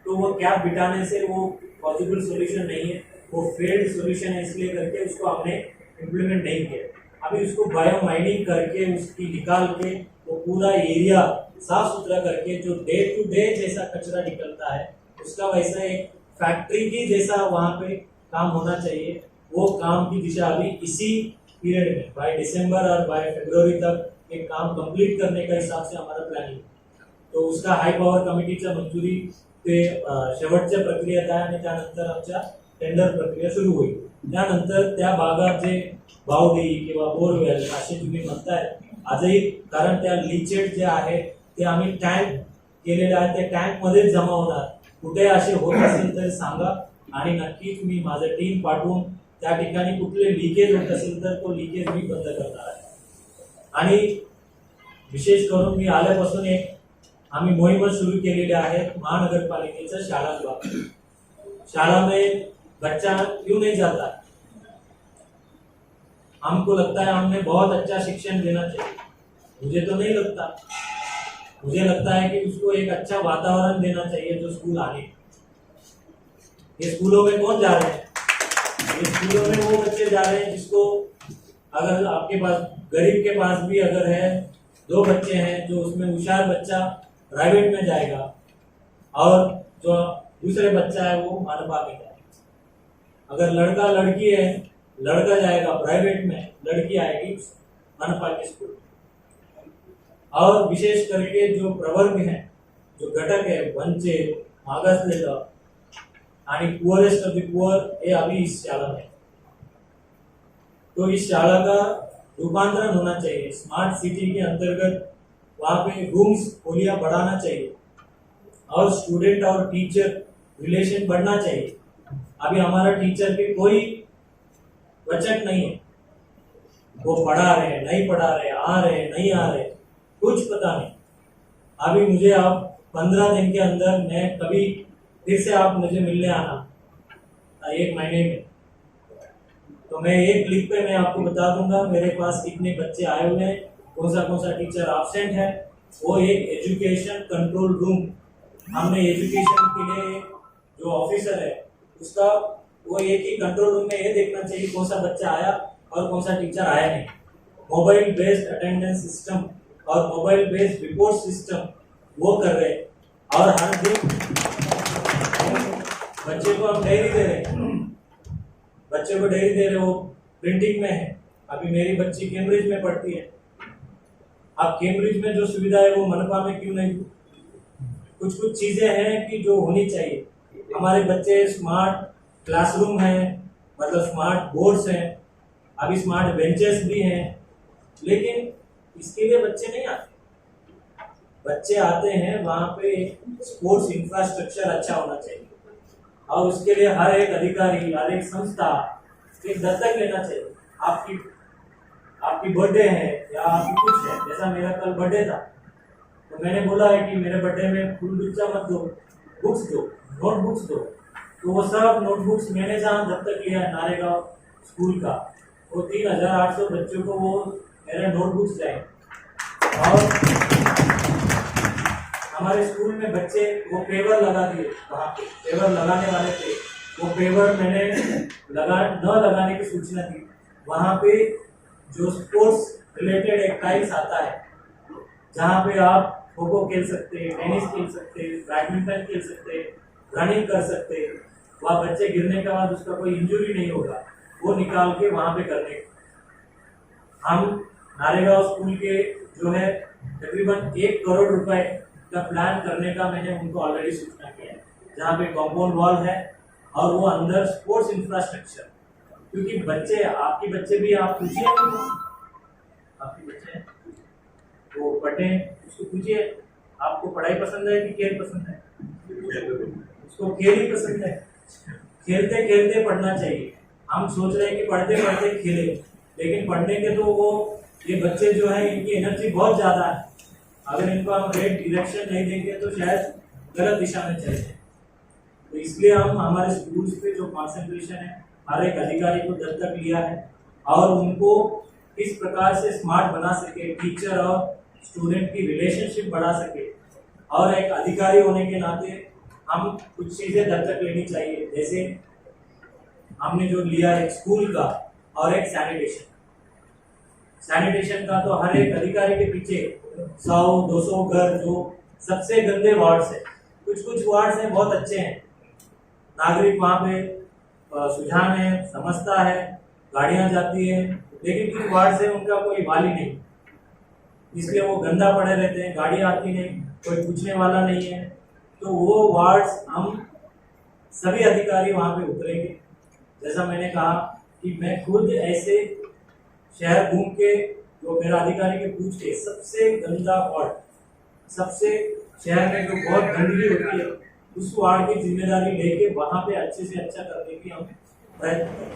[SPEAKER 7] तो वो कैप बिठाने से वो पॉसिबल सोल्यूशन नहीं है, वो फेल्ड सोल्यूशन है, इसलिए करके उसको हमने इम्प्लीमेंट नहीं किया। अभी उसको बायो माइनिंग करके उसकी निकाल के वो पूरा एरिया साफ सुथरा करके जो डे टू डे जैसा कचरा निकलता है उसका वैसा एक फैक्ट्री की जैसा वहाँ पे काम होना चाहिए। वो काम की दिशा अभी इसी पीरियड में बाय दिसंबर और बाय फरवरी तक एक काम कंप्लीट करने का हिसाब से हमारा प्लॅनिंग। तो उसका हाय पॉवर कमिटीच्या मंजुरी ते शेवटच्या प्रक्रियेत आहे आणि त्यानंतर आमच्या टेंडर प्रक्रिया सुरू होईल। त्यानंतर त्या भागात जे बावडी किंवा बोरवेल असे तुम्ही म्हणताय आजही, कारण त्या लीचेट जे आहे ते आम्ही टँक केलेले आहे, त्या टँक मध्येच जमा होणार। कुठे असे होत असेल तर सांगा आणि नक्कीच मी माझं टीम पाठवून त्या ठिकाणी कुठले लिकेज होत असेल तर तो लिकेज मी बंद करणार आहे। आणि विशेष करून मी आल्यापासून एक आम्ही मोहीम सुरू केलेली आहे महानगरपालिकेच्या शाळा। शाला में बच्चा क्यों नहीं जाता? हमको लगता है हमने बहुत अच्छा शिक्षण देना चाहिए, मुझे तो नहीं लगता। मुझे लगता है कि उसको एक अच्छा वातावरण देना चाहिए जो स्कूल आने। ये स्कूलों में कौन जा रहे हैं? ये स्कूलों में वो बच्चे जा रहे हैं जिसको, अगर आपके पास गरीब के पास भी अगर है 2 बच्चे हैं जो उसमें होशियार बच्चा प्राइवेट में जाएगा और जो दूसरे बच्चा है वो मानपा में जाएगा। अगर लड़का लड़की है, लड़का जाएगा प्राइवेट में, लड़की आएगी मानपा के स्कूल। और विशेष करके जो प्रवर्ग हैं, जो घटक है, वंचित, मागासलेले आणि पुअरेस्ट ऑफ द पुअर, ये अभी इस शाला में। तो इस शाला का रूपांतरण होना चाहिए स्मार्ट सिटी के अंतर्गत। वहाँ पे रूम्स खोलियां बढ़ाना चाहिए और स्टूडेंट और टीचर रिलेशन बढ़ना चाहिए। अभी हमारा टीचर के कोई बचत नहीं है, वो पढ़ा रहे नहीं पढ़ा रहे, आ रहे नहीं आ रहे, कुछ पता नहीं। अभी मुझे आप 15 दिन के अंदर मैं कभी फिर से आप मुझे मिलने आना 1 महीने में, तो मैं एक क्लिक पे मैं आपको बता दूंगा मेरे पास कितने बच्चे आए हुए हैं, कौन सा टीचर एब्सेंट है। वो एक एजुकेशन कंट्रोल रूम हमने एजुकेशन के लिए जो ऑफिसर है उसका, वो एक ही कंट्रोल रूम में ये देखना चाहिए कौन सा बच्चा आया और कौन सा टीचर आया नहीं। मोबाइल बेस्ड अटेंडेंस सिस्टम और मोबाइल बेस्ड रिपोर्ट सिस्टम वो कर रहे हैं। और हर दिन बच्चे को हम डायरी दे रहे हैं, बच्चे को डायरी दे रहे, वो प्रिंटिंग में है। अभी मेरी बच्ची कैम्ब्रिज में पढ़ती है, अब कैम्ब्रिज में जो सुविधा है वो मनपा में क्यों नहीं? कुछ चीजें हैं कि जो होनी चाहिए। हमारे बच्चे स्मार्ट क्लासरूम हैं, मतलब स्मार्ट बोर्ड्स हैं, अभी स्मार्ट बेंचेस भी हैं, लेकिन इसके लिए बच्चे नहीं आते। बच्चे आते हैं वहाँ पे स्पोर्ट्स इंफ्रास्ट्रक्चर अच्छा होना चाहिए और उसके लिए हर एक अधिकारी, हर एक संस्था एक दत्तक लेना चाहिए। आपकी बर्थडे है या आपकी कुछ है, जैसा मेरा कल बर्थडे था तो मैंने बोला है कि मेरे बर्थडे में फूल गुच्छा मत दो, बुक्स दो, नोटबुक्स दो। तो वो सब नोटबुक्स मैंने जहाँ दत्तक लिया है नारेगांव स्कूल का, वो 3800 बच्चों को वो मेरे नोटबुक्स जाए। और हमारे स्कूल में बच्चे वो पेवर लगा दिए, वहाँ पे पेवर लगाने वाले थे, वो पेवर मैंने न लगाने की सूचना दी। वहाँ पे जो स्पोर्ट्स रिलेटेड एक टाइल्स आता है जहाँ पे आप खो खो खेल सकते हैं, टेनिस खेल सकते हैं, बैडमिंटन खेल सकते हैं, रनिंग कर सकते हैं, वहाँ बच्चे गिरने के बाद उसका कोई इंजरी नहीं होगा, वो निकाल के वहाँ पे करने। हम नारेगांव स्कूल के जो है तकरीबन 1 करोड़ रुपए का प्लान करने का मैंने उनको ऑलरेडी सूचना किया है, जहाँ पे कॉम्पाउंड वॉल है और वो अंदर स्पोर्ट्स इंफ्रास्ट्रक्चर, क्योंकि बच्चे आपके बच्चे भी आप पूछिए, आपके बच्चे वो पढ़े उसको पूछिए आपको पढ़ाई पसंद है कि खेल पसंद है, उसको खेल ही पसंद है। खेलते खेलते पढ़ना चाहिए। हम सोच रहे हैं कि पढ़ते पढ़ते खेले, लेकिन पढ़ने के तो वो ये बच्चे जो है इनकी एनर्जी बहुत ज़्यादा है, अगर इनको हम रेट डायरेक्शन नहीं देंगे तो शायद गलत दिशा में चले जाए। तो इसलिए हम हमारे स्कूल्स पे जो कॉन्सेंट्रेशन है हर एक अधिकारी को दत्तक लिया है और उनको इस प्रकार से स्मार्ट बना सके, टीचर और स्टूडेंट की रिलेशनशिप बढ़ा सके। और एक अधिकारी होने के नाते हम कुछ चीज़ें दत्तक लेनी चाहिए, जैसे हमने जो लिया एक स्कूल का और एक सैनिटेशन का, तो हर एक अधिकारी के पीछे 100-200 घर जो सबसे गंदे वार्ड्स है, कुछ वार्ड्स हैं बहुत अच्छे हैं, नागरिक वहाँ पे सुझान है, समझता है, गाड़ियाँ जाती है, लेकिन कुछ वार्ड्स है उनका कोई वाली नहीं, इसलिए वो गंदा पड़े रहते हैं, गाड़ी आती नहीं, कोई पूछने वाला नहीं है। तो वो वार्ड्स हम सभी अधिकारी वहाँ पे उतरेंगे। जैसा मैंने कहा कि मैं खुद ऐसे शहर घूम के जो मेरा अधिकारी के पूछ के सबसे गंदा वार्ड, सबसे शहर में जो बहुत गंदगी होती है उस वार्ड की जिम्मेदारी लेके वहाँ पे अच्छे से अच्छा करने की हम प्रयत्न करें।